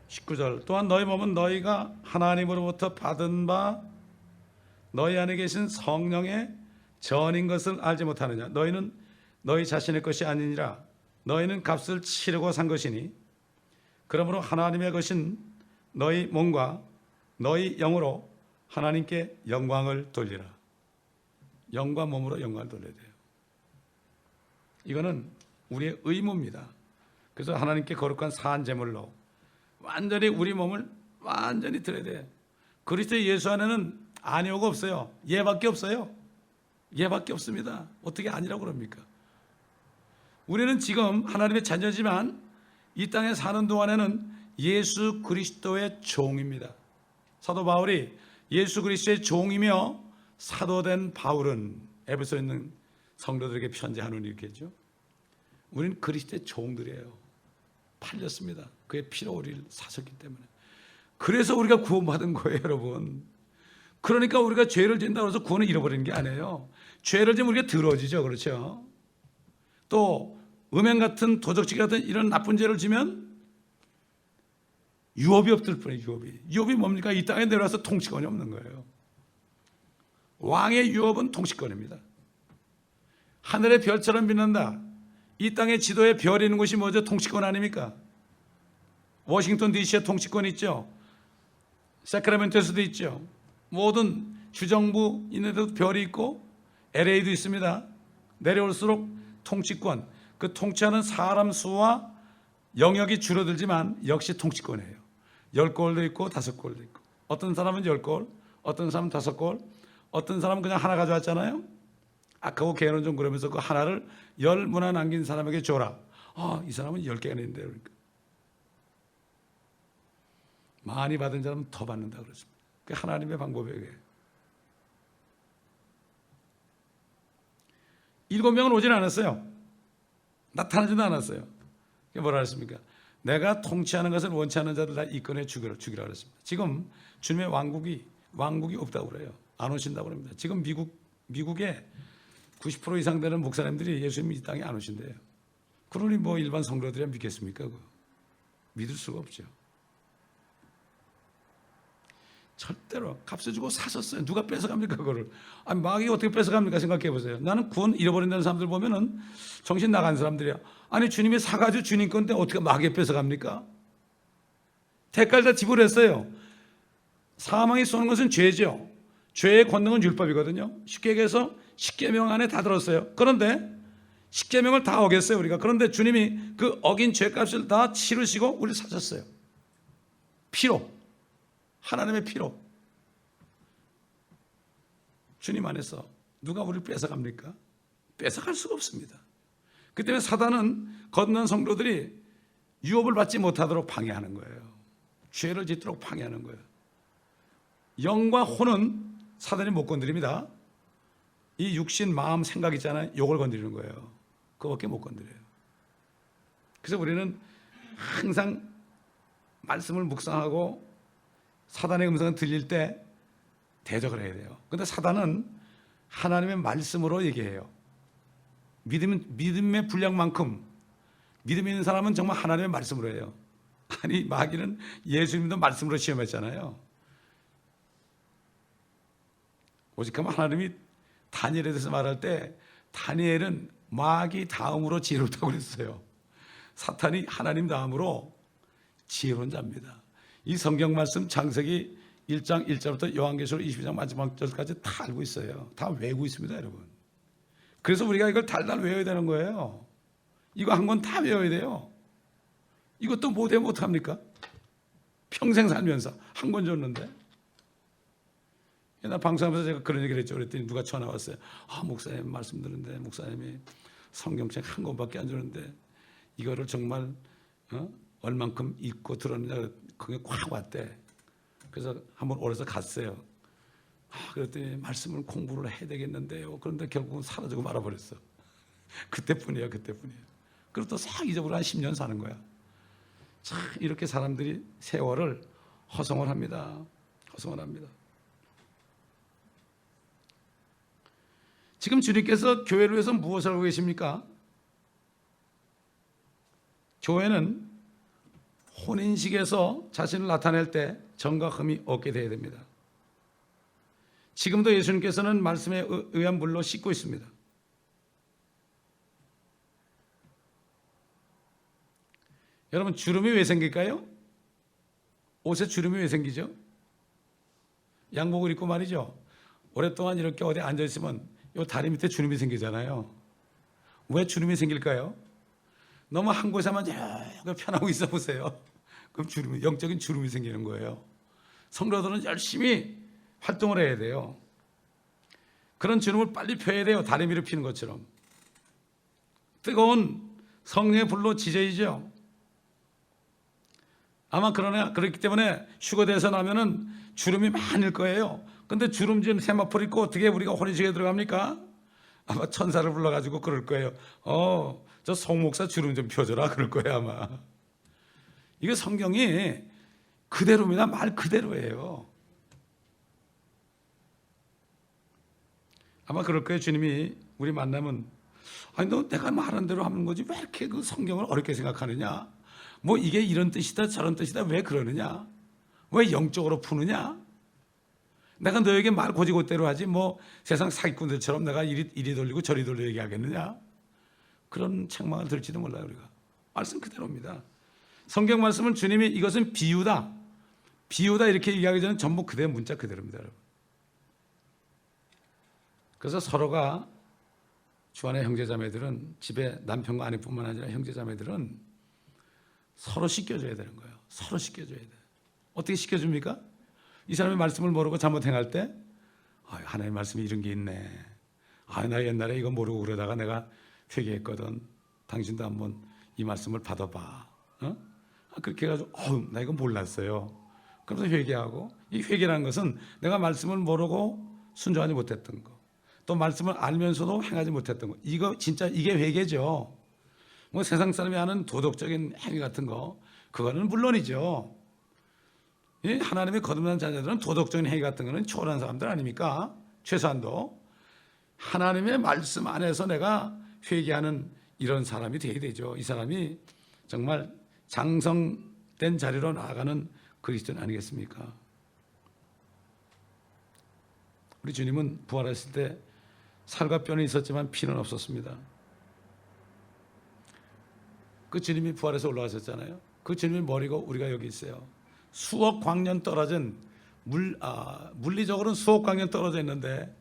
A: 19절 또한 너희 몸은 너희가 하나님으로부터 받은 바 너희 안에 계신 성령의 전인 것을 알지 못하느냐. 너희는 너희 자신의 것이 아니니라. 너희는 값을 치르고 산 것이니 그러므로 하나님의 것인 너희 몸과 너희 영으로 하나님께 영광을 돌리라. 영과 몸으로 영광을 돌려야 돼요. 이거는 우리의 의무입니다. 그래서 하나님께 거룩한 산 제물로 완전히 우리 몸을 완전히 드려야 돼요. 그리스도 예수 안에는 아니오가 없어요. 예밖에 없어요. 예밖에 없습니다. 어떻게 아니라고 그럽니까? 우리는 지금 하나님의 자녀지만 이 땅에 사는 동안에는 예수 그리스도의 종입니다. 사도 바울이 예수 그리스도의 종이며 사도된 바울은 에베소에 있는 성도들에게 편지하노니 이렇게 했죠. 우리는 그리스도의 종들이에요. 팔렸습니다. 그의 피로 우리를 사셨기 때문에. 그래서 우리가 구원받은 거예요, 여러분. 그러니까 우리가 죄를 짓는다고 해서 구원을 잃어버리는 게 아니에요. 죄를 지면 우리가 더러워지죠. 그렇죠? 또 음행 같은 도적질 같은 이런 나쁜 죄를 지면 유업이 없을 뿐이에요. 유업이 뭡니까? 이 땅에 내려와서 통치권이 없는 거예요. 왕의 유업은 통치권입니다. 하늘의 별처럼 빛난다. 이 땅의 지도에 별이 있는 곳이 뭐죠? 통치권 아닙니까? 워싱턴 DC에 통치권 있죠. 세크라멘토에서도 있죠. 모든 주정부 있는 데도 별이 있고 LA도 있습니다. 내려올수록 통치권, 그 통치하는 사람 수와 영역이 줄어들지만 역시 통치권이에요. 10골도 있고 5골도 있고, 어떤 사람은 10골, 어떤 사람은 5골, 어떤 사람은 그냥 하나 가져왔잖아요. 악하고 개는 좀 그러면서 그 하나를 10문화 남긴 사람에게 줘라. 이 사람은 10개가 있는데 그러니까. 많이 받은 사람은 더 받는다 그랬습니다. 그게 하나님의 방법이에요. 7명은 오진 않았어요. 나타나지도 않았어요. 그게 뭐라 그랬습니까? 내가 통치하는 것을 원치 않는 자들 다 이끌어 죽이라 그랬습니다. 지금 주님의 왕국이 없다고 그래요. 안 오신다고 그럽니다. 지금 미국에 90% 이상 되는 목사님들이 예수님이 이 땅에 안 오신대요. 그러니 뭐 일반 성도들이 믿겠습니까? 그거? 믿을 수가 없죠. 절대로 값을 주고 사셨어요. 누가 뺏어갑니까 그거를? 아니 마귀가 어떻게 뺏어갑니까? 생각해 보세요. 나는 구원 잃어버린다는 사람들 보면은 정신 나간 사람들이야. 아니 주님이 사가지고 주님 건데 어떻게 마귀가 뺏어갑니까? 대가를 다 지불했어요. 사망이 쏘는 것은 죄죠. 죄의 권능은 율법이거든요. 쉽게 얘기해서 십계명 안에 다 들었어요. 그런데 십계명을 다 어겼어요 우리가. 그런데 주님이 그 어긴 죄값을 다 치르시고 우리를 사셨어요. 피로, 하나님의 피로. 주님 안에서 누가 우리를 뺏어갑니까? 뺏어갈 수가 없습니다. 그 때문에 사단은 거듭난 성도들이 유업을 받지 못하도록 방해하는 거예요. 죄를 짓도록 방해하는 거예요. 영과 혼은 사단이 못 건드립니다. 이 육신, 마음, 생각 있잖아요. 요걸 건드리는 거예요. 그거밖에 못 건드려요. 그래서 우리는 항상 말씀을 묵상하고 사단의 음성을 들릴 때 대적을 해야 돼요. 그런데 사단은 하나님의 말씀으로 얘기해요. 믿음의 분량만큼 믿음이 있는 사람은 정말 하나님의 말씀으로 해요. 아니 마귀는 예수님도 말씀으로 시험했잖아요. 오직하면 하나님이 다니엘에 대해서 말할 때 다니엘은 마귀 다음으로 지혜롭다고 그랬어요. 사탄이 하나님 다음으로 지혜로운 자입니다. 이 성경 말씀 창세기 1장 1절부터 요한계시록 22장 마지막 절까지 다 알고 있어요. 다 외우고 있습니다, 여러분. 그래서 우리가 이걸 달달 외워야 되는 거예요. 이거 한 권 다 외워야 돼요. 이것도 못합니까? 평생 살면서 한 권 줬는데. 옛날 방송하면서 제가 그런 얘기를 했죠. 그랬더니 누가 전화 왔어요. 목사님 말씀 듣는데 목사님이 성경책 한 권밖에 안 주는데 이거를 정말 얼만큼 읽고 들었느냐 그게 꽉 왔대. 그래서 한번 오래서 갔어요. 그랬더니 말씀을 공부를 해야 되겠는데요. 그런데 결국은 사라지고 말아버렸어. 그때뿐이에요. 그리고 또 싹 잊어버려 한 10년 사는 거야. 참 이렇게 사람들이 세월을 허송을 합니다. 지금 지금 주님께서 교회를 위해서 무엇을 하고 계십니까? 교회는 혼인식에서 자신을 나타낼 때 정과 흠이 없게 되어야 됩니다. 지금도 예수님께서는 말씀에 의한 물로 씻고 있습니다. 여러분, 주름이 왜 생길까요? 옷에 주름이 왜 생기죠? 양복을 입고 말이죠, 오랫동안 이렇게 어디 앉아있으면 이 다리 밑에 주름이 생기잖아요. 왜 주름이 생길까요? 너무 한 곳에만 이렇게 편하고 있어 보세요. 그럼 주름이, 영적인 주름이 생기는 거예요. 성도들은 열심히 활동을 해야 돼요. 그런 주름을 빨리 펴야 돼요. 다리 위를 피는 것처럼. 뜨거운 성령의 불로 지져야죠. 아마 그렇기 때문에 휴거돼서 나면은 주름이 많을 거예요. 근데 주름진 세마포를 입고 어떻게 우리가 혼인식에 들어갑니까? 아마 천사를 불러가지고 그럴 거예요. 저 송목사 주름 좀 펴줘라 그럴 거예요 아마. 이거 성경이 그대로입니다. 말 그대로예요. 아마 그럴 거예요. 주님이 우리 만나면, 아니 너 내가 말한 대로 하는 거지 왜 이렇게 그 성경을 어렵게 생각하느냐, 뭐 이게 이런 뜻이다 저런 뜻이다 왜 그러느냐, 왜 영적으로 푸느냐, 내가 너에게 말 고지고대로 하지 뭐 세상 사기꾼들처럼 내가 이리 돌리고 저리 돌려 얘기하겠느냐, 그런 책망을 들지도 몰라요. 우리가 말씀 그대로입니다. 성경 말씀은 주님이 이것은 비유다 이렇게 얘기하기 전에 전부 그대로 문자 그대로입니다. 여러분. 그래서 서로가, 주 안의 형제자매들은, 집에 남편과 아내뿐만 아니라 형제자매들은 서로 씻겨줘야 되는 거예요. 서로 씻겨줘야 돼요. 어떻게 씻겨줍니까? 이 사람이 말씀을 모르고 잘못 행할 때, 하나님의 말씀이 이런 게 있네, 나 옛날에 이거 모르고 그러다가 내가 회개했거든, 당신도 한번 이 말씀을 받아봐. 그렇게 해가지고 나 이거 몰랐어요. 그래서 회개하고, 이 회개라는 것은 내가 말씀을 모르고 순종하지 못했던 거, 또 말씀을 알면서도 행하지 못했던 거, 이거 진짜 이게 회개죠. 뭐 세상 사람이 하는 도덕적인 행위 같은 거, 그거는 물론이죠. 하나님의 거듭난 자녀들은 도덕적인 행위 같은 거는 초월한 사람들 아닙니까? 최소한도 하나님의 말씀 안에서 내가 회개하는 이런 사람이 되어야 되죠. 이 사람이 정말 장성된 자리로 나아가는 그리스도인 아니겠습니까? 우리 주님은 부활했을 때 살과 뼈는 있었지만 피는 없었습니다. 그 주님이 부활해서 올라가셨잖아요. 그 주님의 머리가 우리가 여기 있어요. 수억 광년 떨어진 물리적으로는 수억 광년 떨어져 있는데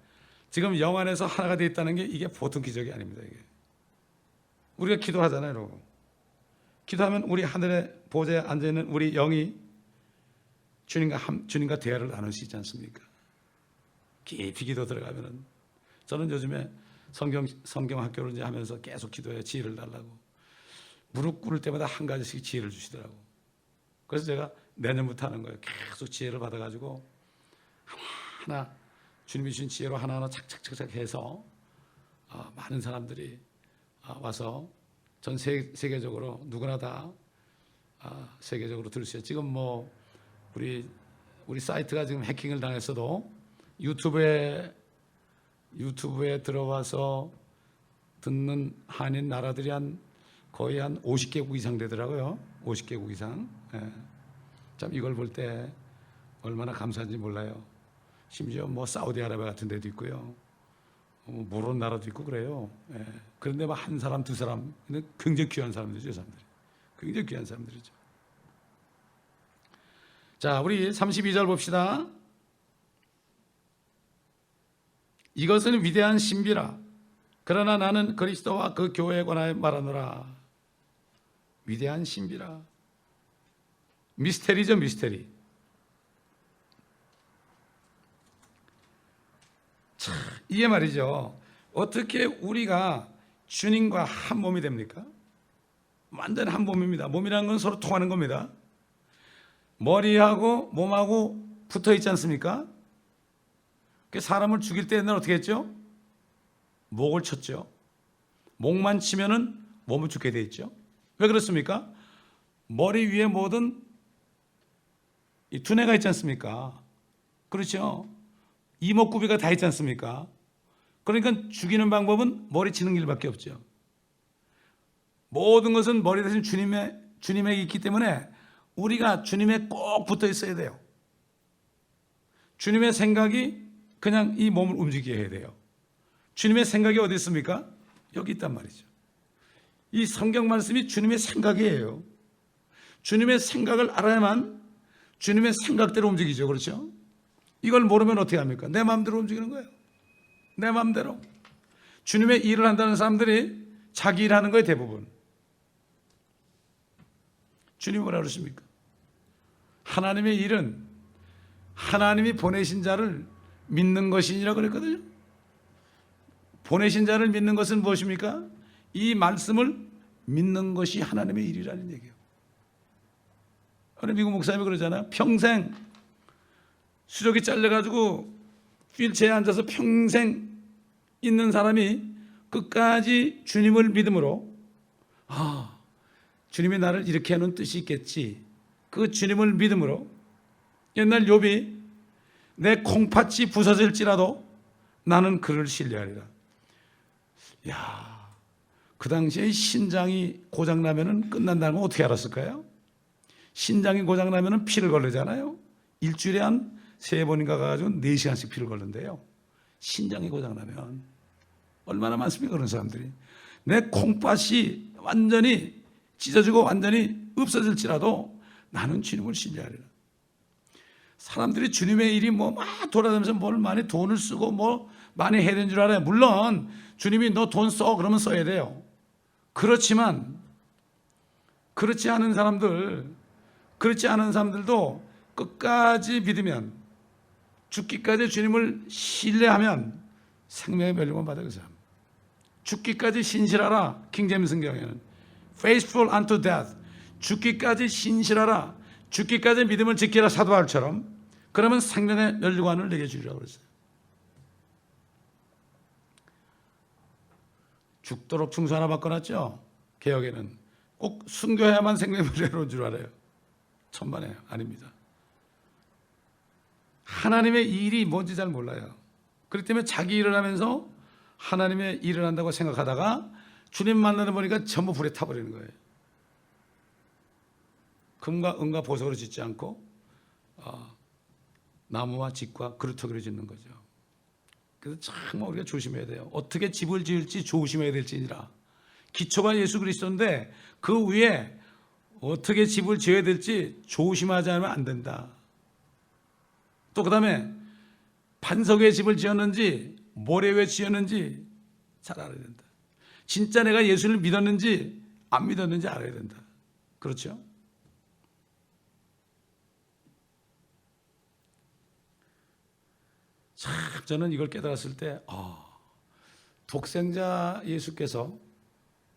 A: 지금 영 안에서 하나가 되어 있다는 게 이게 보통 기적이 아닙니다. 이게 우리가 기도하잖아요, 여러분. 기도하면 우리 하늘의 보좌에 앉아 있는 우리 영이 주님과 대화를 나눌 수 있지 않습니까? 깊이 기도 들어가면은, 저는 요즘에 성경 학교를 이제 하면서 계속 기도해요. 지혜를 달라고. 무릎 꿇을 때마다 한 가지씩 지혜를 주시더라고. 그래서 제가 내년부터 하는 거예요. 계속 지혜를 받아가지고 하나하나 주님이 주신 지혜로 하나하나 착착착착 해서 많은 사람들이 와서 전 세계적으로 누구나 다 세계적으로 들을 수 있어요. 지금 뭐 우리 사이트가 지금 해킹을 당했어도 유튜브에 들어와서 듣는 한인 나라들이 거의 한 50개국 이상 되더라고요. 50개국 이상. 참 이걸 볼 때 얼마나 감사한지 몰라요. 심지어 뭐 사우디아라비아 같은 데도 있고요. 모르는 나라도 있고 그래요. 그런데 막 한 사람 두 사람, 근데 굉장히 귀한 사람들이죠. 사람들이. 굉장히 귀한 사람들이죠. 자, 우리 32절 봅시다. 이것은 위대한 신비라. 그러나 나는 그리스도와 그 교회에 관하여 말하노라. 위대한 신비라. 미스테리죠, 미스테리. 참, 이게 말이죠. 어떻게 우리가 주님과 한 몸이 됩니까? 완전 한 몸입니다. 몸이라는 건 서로 통하는 겁니다. 머리하고 몸하고 붙어 있지 않습니까? 사람을 죽일 때 옛날에 어떻게 했죠? 목을 쳤죠. 목만 치면은 몸을 죽게 돼 있죠. 왜 그렇습니까? 머리 위에 모든 이 두뇌가 있지 않습니까? 그렇죠. 이목구비가 다 있지 않습니까? 그러니까 죽이는 방법은 머리 치는 길밖에 없죠. 모든 것은 머리 대신 주님에게 있기 때문에 우리가 주님에 꼭 붙어 있어야 돼요. 주님의 생각이 그냥 이 몸을 움직이게 해야 돼요. 주님의 생각이 어디 있습니까? 여기 있단 말이죠. 이 성경 말씀이 주님의 생각이에요. 주님의 생각을 알아야만 주님의 생각대로 움직이죠. 그렇죠? 이걸 모르면 어떻게 합니까? 내 마음대로 움직이는 거예요. 내 마음대로. 주님의 일을 한다는 사람들이 자기 일하는 거예요, 대부분. 주님이 뭐라 그러십니까? 하나님의 일은 하나님이 보내신 자를 믿는 것이니라 그랬거든요. 보내신 자를 믿는 것은 무엇입니까? 이 말씀을 믿는 것이 하나님의 일이라는 얘기예요. 어느 미국 목사님이 그러잖아요. 평생 수족이 잘려가지고 휠체어에 앉아서 평생 있는 사람이 끝까지 주님을 믿음으로 주님이 나를 이렇게 하는 뜻이 있겠지. 그 주님을 믿음으로 옛날 욥이 내 콩팥이 부서질지라도 나는 그를 신뢰하리라. 야, 그 당시에 신장이 고장나면 끝난다는 건 어떻게 알았을까요? 신장이 고장나면 피를 걸르잖아요. 일주일에 한 3번인가 가가지고 4시간씩 피를 걸른대요. 신장이 고장나면. 얼마나 많습니까, 그런 사람들이. 내 콩팥이 완전히 찢어지고 완전히 없어질지라도 나는 주님을 신뢰하리라. 사람들이 주님의 일이 막 돌아다니면서 뭘 많이 돈을 쓰고 뭐 많이 해야 되는 줄 알아요. 물론 주님이 너 돈 써 그러면 써야 돼요. 그렇지만 그렇지 않은 사람들도 끝까지 믿으면 죽기까지 주님을 신뢰하면 생명의 멸류관 받아요. 그 사람. 죽기까지 신실하라. 킹제임스 성경에는 faithful unto death. 죽기까지 신실하라. 죽기까지 믿음을 지키라. 사도 바울처럼. 그러면 생명의 멸류관을 내게 주리라고 그랬어요. 죽도록 충수 하나 바꿔놨죠. 개혁에는 꼭 순교해야만 생명의 멸류관인 줄 알아요. 천만에 아닙니다. 하나님의 일이 뭔지 잘 몰라요. 그렇기 때문에 자기 일을 하면서 하나님의 일을 한다고 생각하다가 주님 만나는 보니까 전부 불에 타버리는 거예요. 금과 은과 보석으로 짓지 않고 나무와 집과 그루터기로 짓는 거죠. 그래서 정말 우리가 조심해야 돼요. 어떻게 집을 지을지 조심해야 될지니라. 기초가 예수 그리스도인데 그 위에 어떻게 집을 지어야 될지 조심하지 않으면 안 된다. 또 그 다음에 반석 위에 집을 지었는지 모래 위에 지었는지 잘 알아야 된다. 진짜 내가 예수를 믿었는지 안 믿었는지 알아야 된다. 그렇죠? 참 저는 이걸 깨달았을 때 독생자 예수께서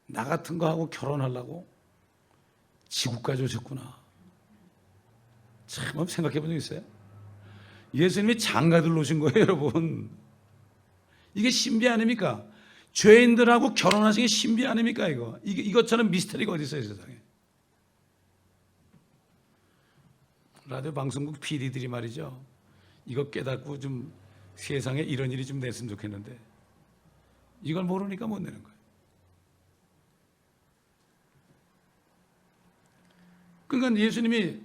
A: 나 같은 거 하고 결혼하려고 지구까지 오셨구나. 참 한번 생각해 본 적 있어요? 예수님이 장가들 오신 거예요, 여러분. 이게 신비 아닙니까? 죄인들하고 결혼하신 게 신비 아닙니까, 이거? 이것처럼 미스터리가 어디 있어요, 세상에? 라디오 방송국 PD들이 말이죠. 이거 깨닫고 좀 세상에 이런 일이 좀 냈으면 좋겠는데 이걸 모르니까 못 내는 거예요. 그러니까 예수님이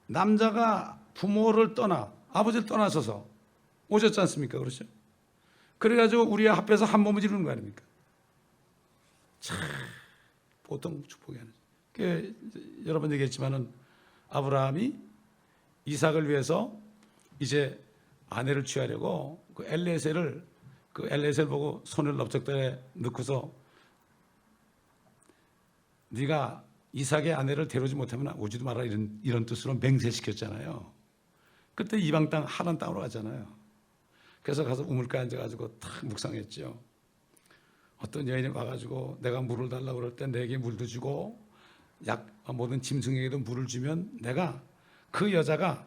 A: 남자가 부모를 떠나 아버지를 떠나서서 오셨지 않습니까? 그렇죠? 그래가지고 우리와 합해서 한 몸을 이루는 거 아닙니까? 참 보통 축복이 아니죠. 여러 번 얘기했지만은 아브라함이 이삭을 위해서 이제 아내를 취하려고 그 엘리에셀을 보고 손을 넓적다리에 넣고서 네가 이삭의 아내를 데려오지 못하면 오지도 마라 이런 뜻으로 맹세시켰잖아요. 그때 이방 땅 하란 땅으로 가잖아요. 그래서 가서 우물가에 앉아가지고 탁 묵상했죠. 어떤 여인이 와가지고 내가 물을 달라고 그럴 때 내게 물도 주고 모든 짐승에게도 물을 주면 내가 그 여자가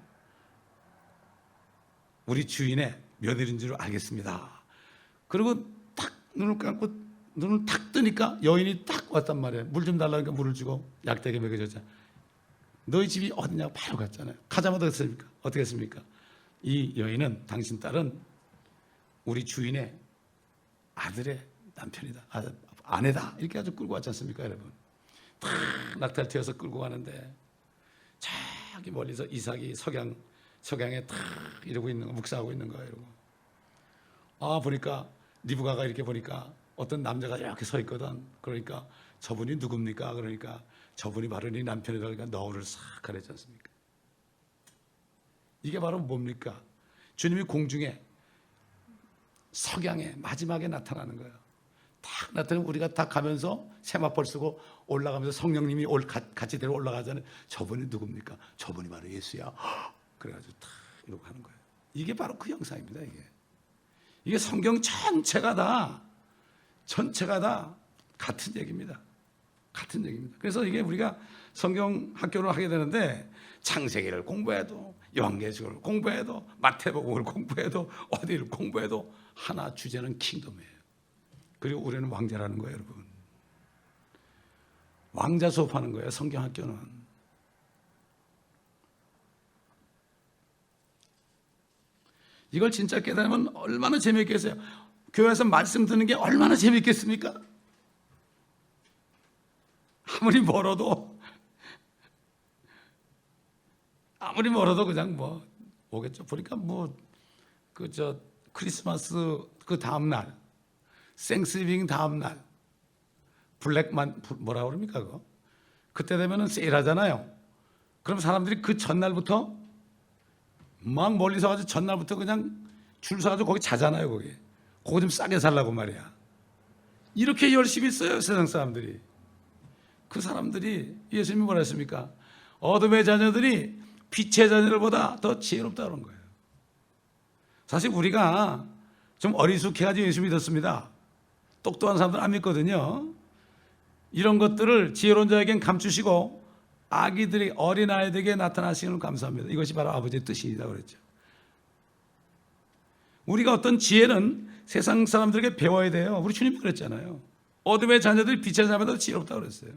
A: 우리 주인의 며느리인 줄 알겠습니다. 그리고 딱 눈을 감고 눈을 탁 뜨니까 여인이 딱 왔단 말이에요. 물 좀 달라니까 물을 주고 약대게 먹여줬잖아. 너희 집이 어디냐고 바로 갔잖아요. 가자마자 어떻게 했습니까? 이 여인은 당신 딸은 우리 주인의 아들의 남편이다, 아내다, 이렇게 아주 끌고 왔지 않습니까, 여러분? 탁 낙타를 태워서 끌고 가는데 저기 멀리서 이삭이 석양에 탁 이러고 있는 거, 묵사하고 있는 거예요. 이러고 보니까 리브가가 이렇게 보니까 어떤 남자가 이렇게 서 있거든. 그러니까 저분이 누굽니까? 그러니까 저분이 바로 네 남편이다. 그러니까 너울을 싹 가렸지 않습니까? 이게 바로 뭡니까? 주님이 공중에 석양에 마지막에 나타나는 거예요. 딱 나타나면 우리가 딱 가면서 세마포를 쓰고 올라가면서 성령님이 같이 데려 올라가잖아요. 저분이 누굽니까? 저분이 바로 예수야. 그래가지고 딱 이러고 하는 거예요. 이게 바로 그 형상입니다. 이게 성경 전체가 다 같은 얘기입니다. 같은 얘기입니다. 그래서 이게 우리가 성경 학교를 하게 되는데 창세기를 공부해도 요한계시록을 공부해도 마태복음을 공부해도 어디를 공부해도 하나 주제는 킹덤이에요. 그리고 우리는 왕자라는 거예요, 여러분. 왕자 수업하는 거예요, 성경 학교는. 이걸 진짜 깨달으면 얼마나 재미있겠어요. 교회에서 말씀 듣는 게 얼마나 재미있겠습니까? 아무리 멀어도 그냥 뭐 오겠죠. 보니까 크리스마스 그 다음 날, 생스기빙 다음 날, 뭐라 그럽니까 그거? 그때 되면은 세일하잖아요. 그럼 사람들이 그 전날부터 막 멀리서 가지고 전날부터 그냥 줄 서가지고 거기 자잖아요. 거기 좀 싸게 살라고 말이야. 이렇게 열심히 써요, 세상 사람들이. 그 사람들이 예수님이 뭐라 했습니까? 어둠의 자녀들이 빛의 자녀들보다 더 지혜롭다 그런 거예요. 사실 우리가 좀 어리숙해가지고 예수 믿었습니다. 똑똑한 사람들은 안 믿거든요. 이런 것들을 지혜로운 자에겐 감추시고 아기들이 어린아이들에게 나타나시는 걸 감사합니다. 이것이 바로 아버지의 뜻이다 그랬죠. 우리가 어떤 지혜는 세상 사람들에게 배워야 돼요. 우리 주님이 그랬잖아요. 어둠의 자녀들이 빛의 자녀보다 지혜롭다 그랬어요.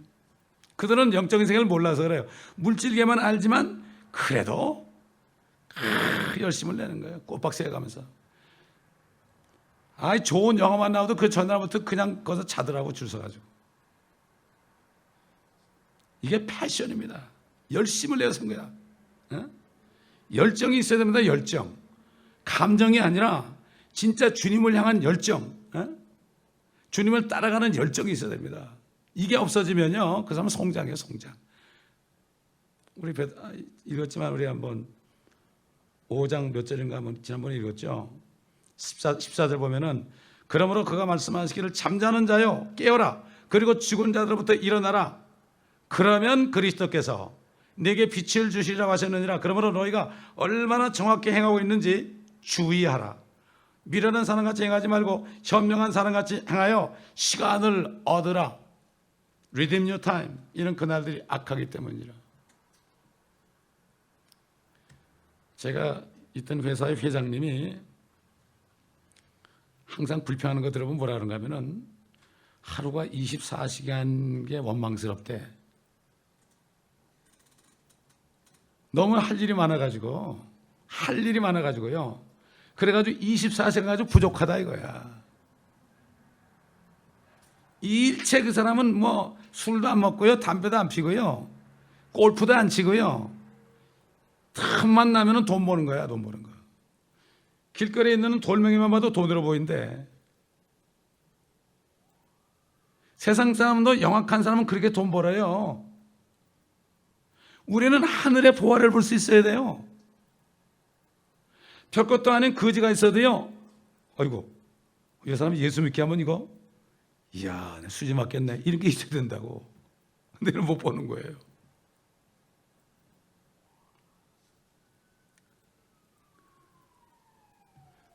A: 그들은 영적인 세계를 몰라서 그래요. 물질계만 알지만 그래도 열심을 내는 거예요. 꼬박새에 가면서. 좋은 영화만 나와도 그 전날부터 그냥 거기서 자더라고, 줄 서가지고. 이게 패션입니다. 열심을 내서 산 거야. 열정이 있어야 됩니다. 열정. 감정이 아니라 진짜 주님을 향한 열정, 주님을 따라가는 열정이 있어야 됩니다. 이게 없어지면요, 그 사람은 송장이에요, 송장. 우리 읽었지만 우리 한번 5장 몇 절인가 한번 지난번에 읽었죠. 14절 보면은 그러므로 그가 말씀하시기를 잠자는 자여 깨어라, 그리고 죽은 자들로부터 일어나라. 그러면 그리스도께서 내게 빛을 주시리라고 하셨느니라. 그러므로 너희가 얼마나 정확히 행하고 있는지 주의하라. 미련한 사람같이 행하지 말고 현명한 사람같이 행하여 시간을 얻으라. Redeem your time. 이런 그날들이 악하기 때문이라. 제가 있던 회사의 회장님이 항상 불평하는 거 들어보면 뭐라 그런가 하면은 하루가 24시간 게 원망스럽대. 너무 할 일이 많아가지고요. 그래가지고 24시간 가지고 부족하다 이거야. 일체 그 사람은 뭐 술도 안 먹고요, 담배도 안 피고요, 골프도 안 치고요. 틈만 나면은 돈 버는 거야, 돈 버는 거. 길거리에 있는 돌멩이만 봐도 돈으로 보인대. 세상 사람도 영악한 사람은 그렇게 돈 벌어요. 우리는 하늘의 보화를 볼 수 있어야 돼요. 별것도 아닌 거지가 있어도요, 아이고, 이 사람 예수 믿게 하면 이거, 이야, 수지 맞겠네, 이런 게 있어야 된다고. 근데 이걸 못 보는 거예요.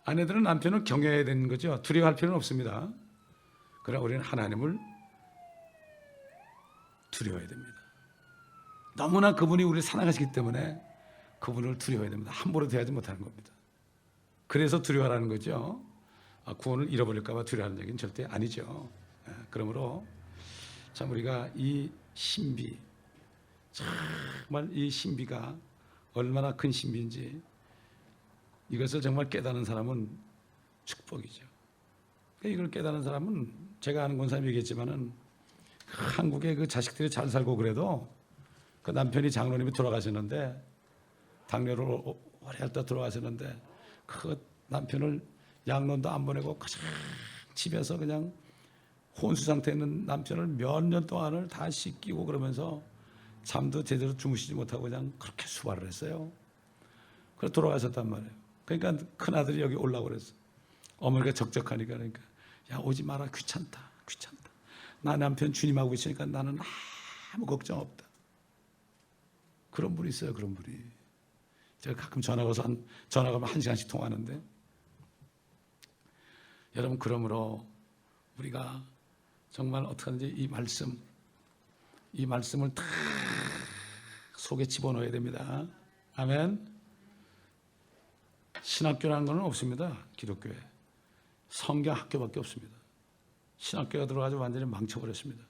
A: 아내들은 남편을 경외해야 되는 거죠. 두려워할 필요는 없습니다. 그러나 우리는 하나님을 두려워해야 됩니다. 너무나 그분이 우리를 사랑하시기 때문에 그분을 두려워해야 됩니다. 함부로 대하지 못하는 겁니다. 그래서 두려워하라는 거죠. 구원을 잃어버릴까 봐 두려워하는 얘기는 절대 아니죠. 그러므로 참 우리가 이 신비, 정말 이 신비가 얼마나 큰 신비인지 이것을 정말 깨닫는 사람은 축복이죠. 이걸 깨달은 사람은 제가 아는 권사님 얘기했지만은 한국의 그 자식들이 잘 살고 그래도 그 남편이 장로님이 돌아가셨는데 당뇨로 오래 했다 돌아가셨는데 그 남편을 양론도 안 보내고 그냥 집에서 그냥 혼수 상태에 있는 남편을 몇 년 동안을 다 씻기고 그러면서 잠도 제대로 주무시지 못하고 그냥 그렇게 수발을 했어요. 그래서 돌아가셨단 말이에요. 그러니까 큰아들이 여기 오려고 그랬어. 어머니가 적적하니까 그러니까 야 오지 마라 귀찮다. 나 남편 주님하고 있으니까 나는 아무 걱정 없다. 그런 분이 있어요. 그런 분이. 제가 가끔 전화 가면 1시간씩 통화하는데 여러분 그러므로 우리가 정말 어떻게 하든지 이 말씀을 다 속에 집어넣어야 됩니다. 아멘. 신학교라는 건 없습니다. 기독교에 성경 학교밖에 없습니다. 신학교가 들어가서 완전히 망쳐버렸습니다.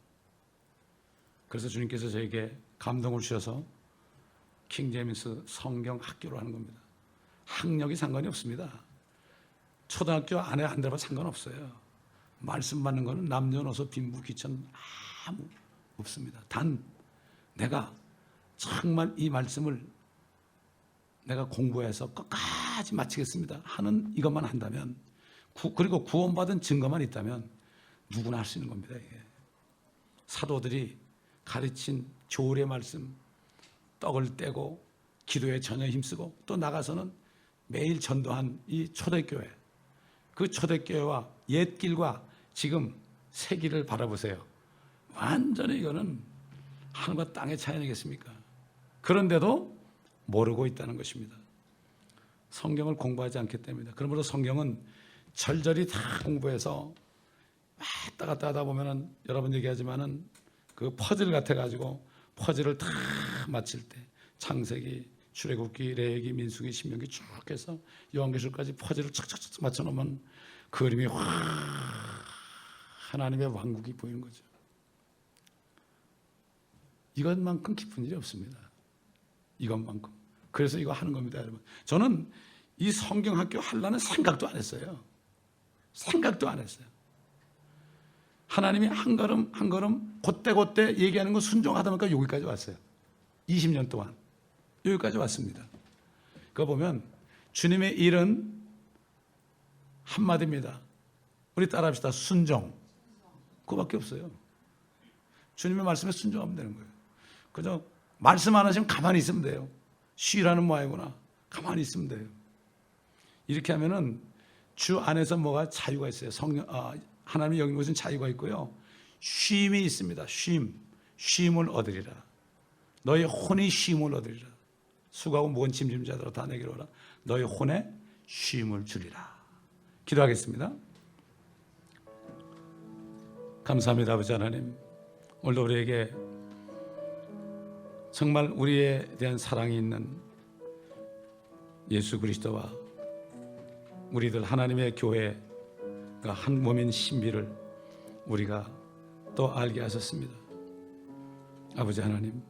A: 그래서 주님께서 저에게 감동을 주셔서 킹 제임스 성경 학교로 하는 겁니다. 학력이 상관이 없습니다. 초등학교 안에 안 들어가도 상관없어요. 말씀 받는 거는 남녀노소 빈부 귀천 아무 없습니다. 단 내가 정말 이 말씀을 내가 공부해서 끝까지 마치겠습니다 하는 이것만 한다면 그리고 구원받은 증거만 있다면 누구나 할 수 있는 겁니다. 이게. 사도들이 가르친 조례 말씀 떡을 떼고 기도에 전혀 힘쓰고 또 나가서는 매일 전도한 이 초대교회 그 초대교회와 옛길과 지금 새 길을 바라보세요. 완전히 이거는 하늘과 땅의 차이 아니겠습니까? 그런데도 모르고 있다는 것입니다. 성경을 공부하지 않기 때문입니다. 그러므로 성경은 절절히 다 공부해서 왔다 갔다 하다 보면은 여러분 얘기하지만은 그 퍼즐 같아가지고 퍼즐을 다 맞힐 때 창세기, 출애굽기, 레위기, 민수기, 신명기 쭉 해서 요한계시록까지 퍼즐을 착착착 맞춰놓으면 그림이 확 하나님의 왕국이 보이는 거죠. 이것만큼 기쁜 일이 없습니다. 이것만큼. 그래서 이거 하는 겁니다, 여러분. 저는 이 성경학교 하려는 생각도 안 했어요. 생각도 안 했어요. 하나님이 한 걸음 한 걸음 곧대 얘기하는 거 순종하다 보니까 여기까지 왔어요. 20년 동안 여기까지 왔습니다. 그거 보면 주님의 일은 한마디입니다. 우리 따라합시다. 순종. 그거밖에 없어요. 주님의 말씀에 순종하면 되는 거예요. 그저 말씀 안 하시면 가만히 있으면 돼요. 쉬라는 모양이구나. 가만히 있으면 돼요. 이렇게 하면은 주 안에서 뭐가 자유가 있어요. 하나님이 여긴 곳은 자유가 있고요. 쉼이 있습니다. 쉼을 얻으리라. 너의 혼이 쉼을 얻으리라. 수고하고 무거운 짐진 자들아 다 내게로 오라. 너의 혼에 쉼을 주리라. 기도하겠습니다. 감사합니다, 아버지 하나님. 오늘도 우리에게 정말 우리에 대한 사랑이 있는 예수 그리스도와 우리들 하나님의 교회가 한 몸인 신비를 우리가 또 알게 하셨습니다. 아버지 하나님,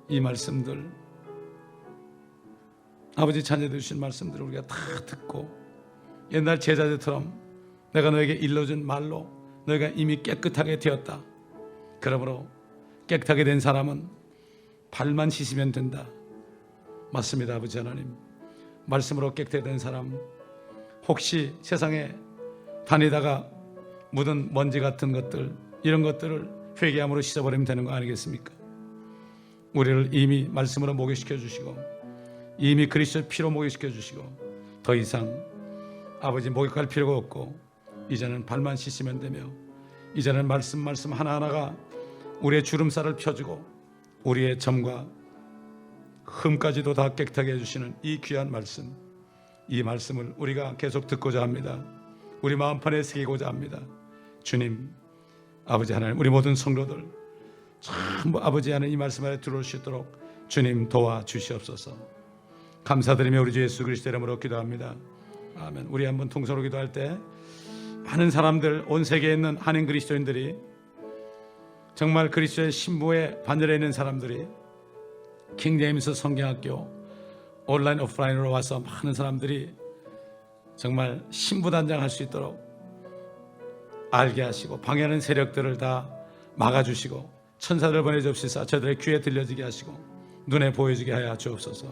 A: 이 말씀들 아버지 자녀들 주신 말씀들을 우리가 다 듣고 옛날 제자들처럼 내가 너에게 일러준 말로 너희가 이미 깨끗하게 되었다. 그러므로 깨끗하게 된 사람은 발만 씻으면 된다. 맞습니다, 아버지 하나님. 말씀으로 깨끗하게 된 사람, 혹시 세상에 다니다가 묻은 먼지 같은 것들, 이런 것들을 회개함으로 씻어버리면 되는 거 아니겠습니까? 우리를 이미 말씀으로 목욕시켜 주시고 이미 그리스도의 피로 목욕시켜 주시고 더 이상 아버지 목욕할 필요가 없고 이제는 발만 씻으면 되며 이제는 말씀 하나하나가 우리의 주름살을 펴주고 우리의 점과 흠까지도 다 깨끗하게 해주시는 이 귀한 말씀, 이 말씀을 우리가 계속 듣고자 합니다. 우리 마음판에 새기고자 합니다. 주님, 아버지 하나님, 우리 모든 성도들 전부 아버지 하나님 이 말씀 안에 들어올 수 있도록 주님 도와주시옵소서. 감사드리며 우리 주 예수 그리스도 이름으로 기도합니다. 아멘. 우리 한번 통성으로 기도할 때 많은 사람들, 온 세계에 있는 한인 그리스도인들이 정말 그리스도의 신부의 반열에 있는 사람들이 킹 제임스 성경학교 온라인 오프라인으로 와서 많은 사람들이 정말 신부단장할 수 있도록 알게 하시고 방해하는 세력들을 다 막아주시고 천사들 보내주옵시사 저들의 귀에 들려지게 하시고 눈에 보여지게 하여 주옵소서.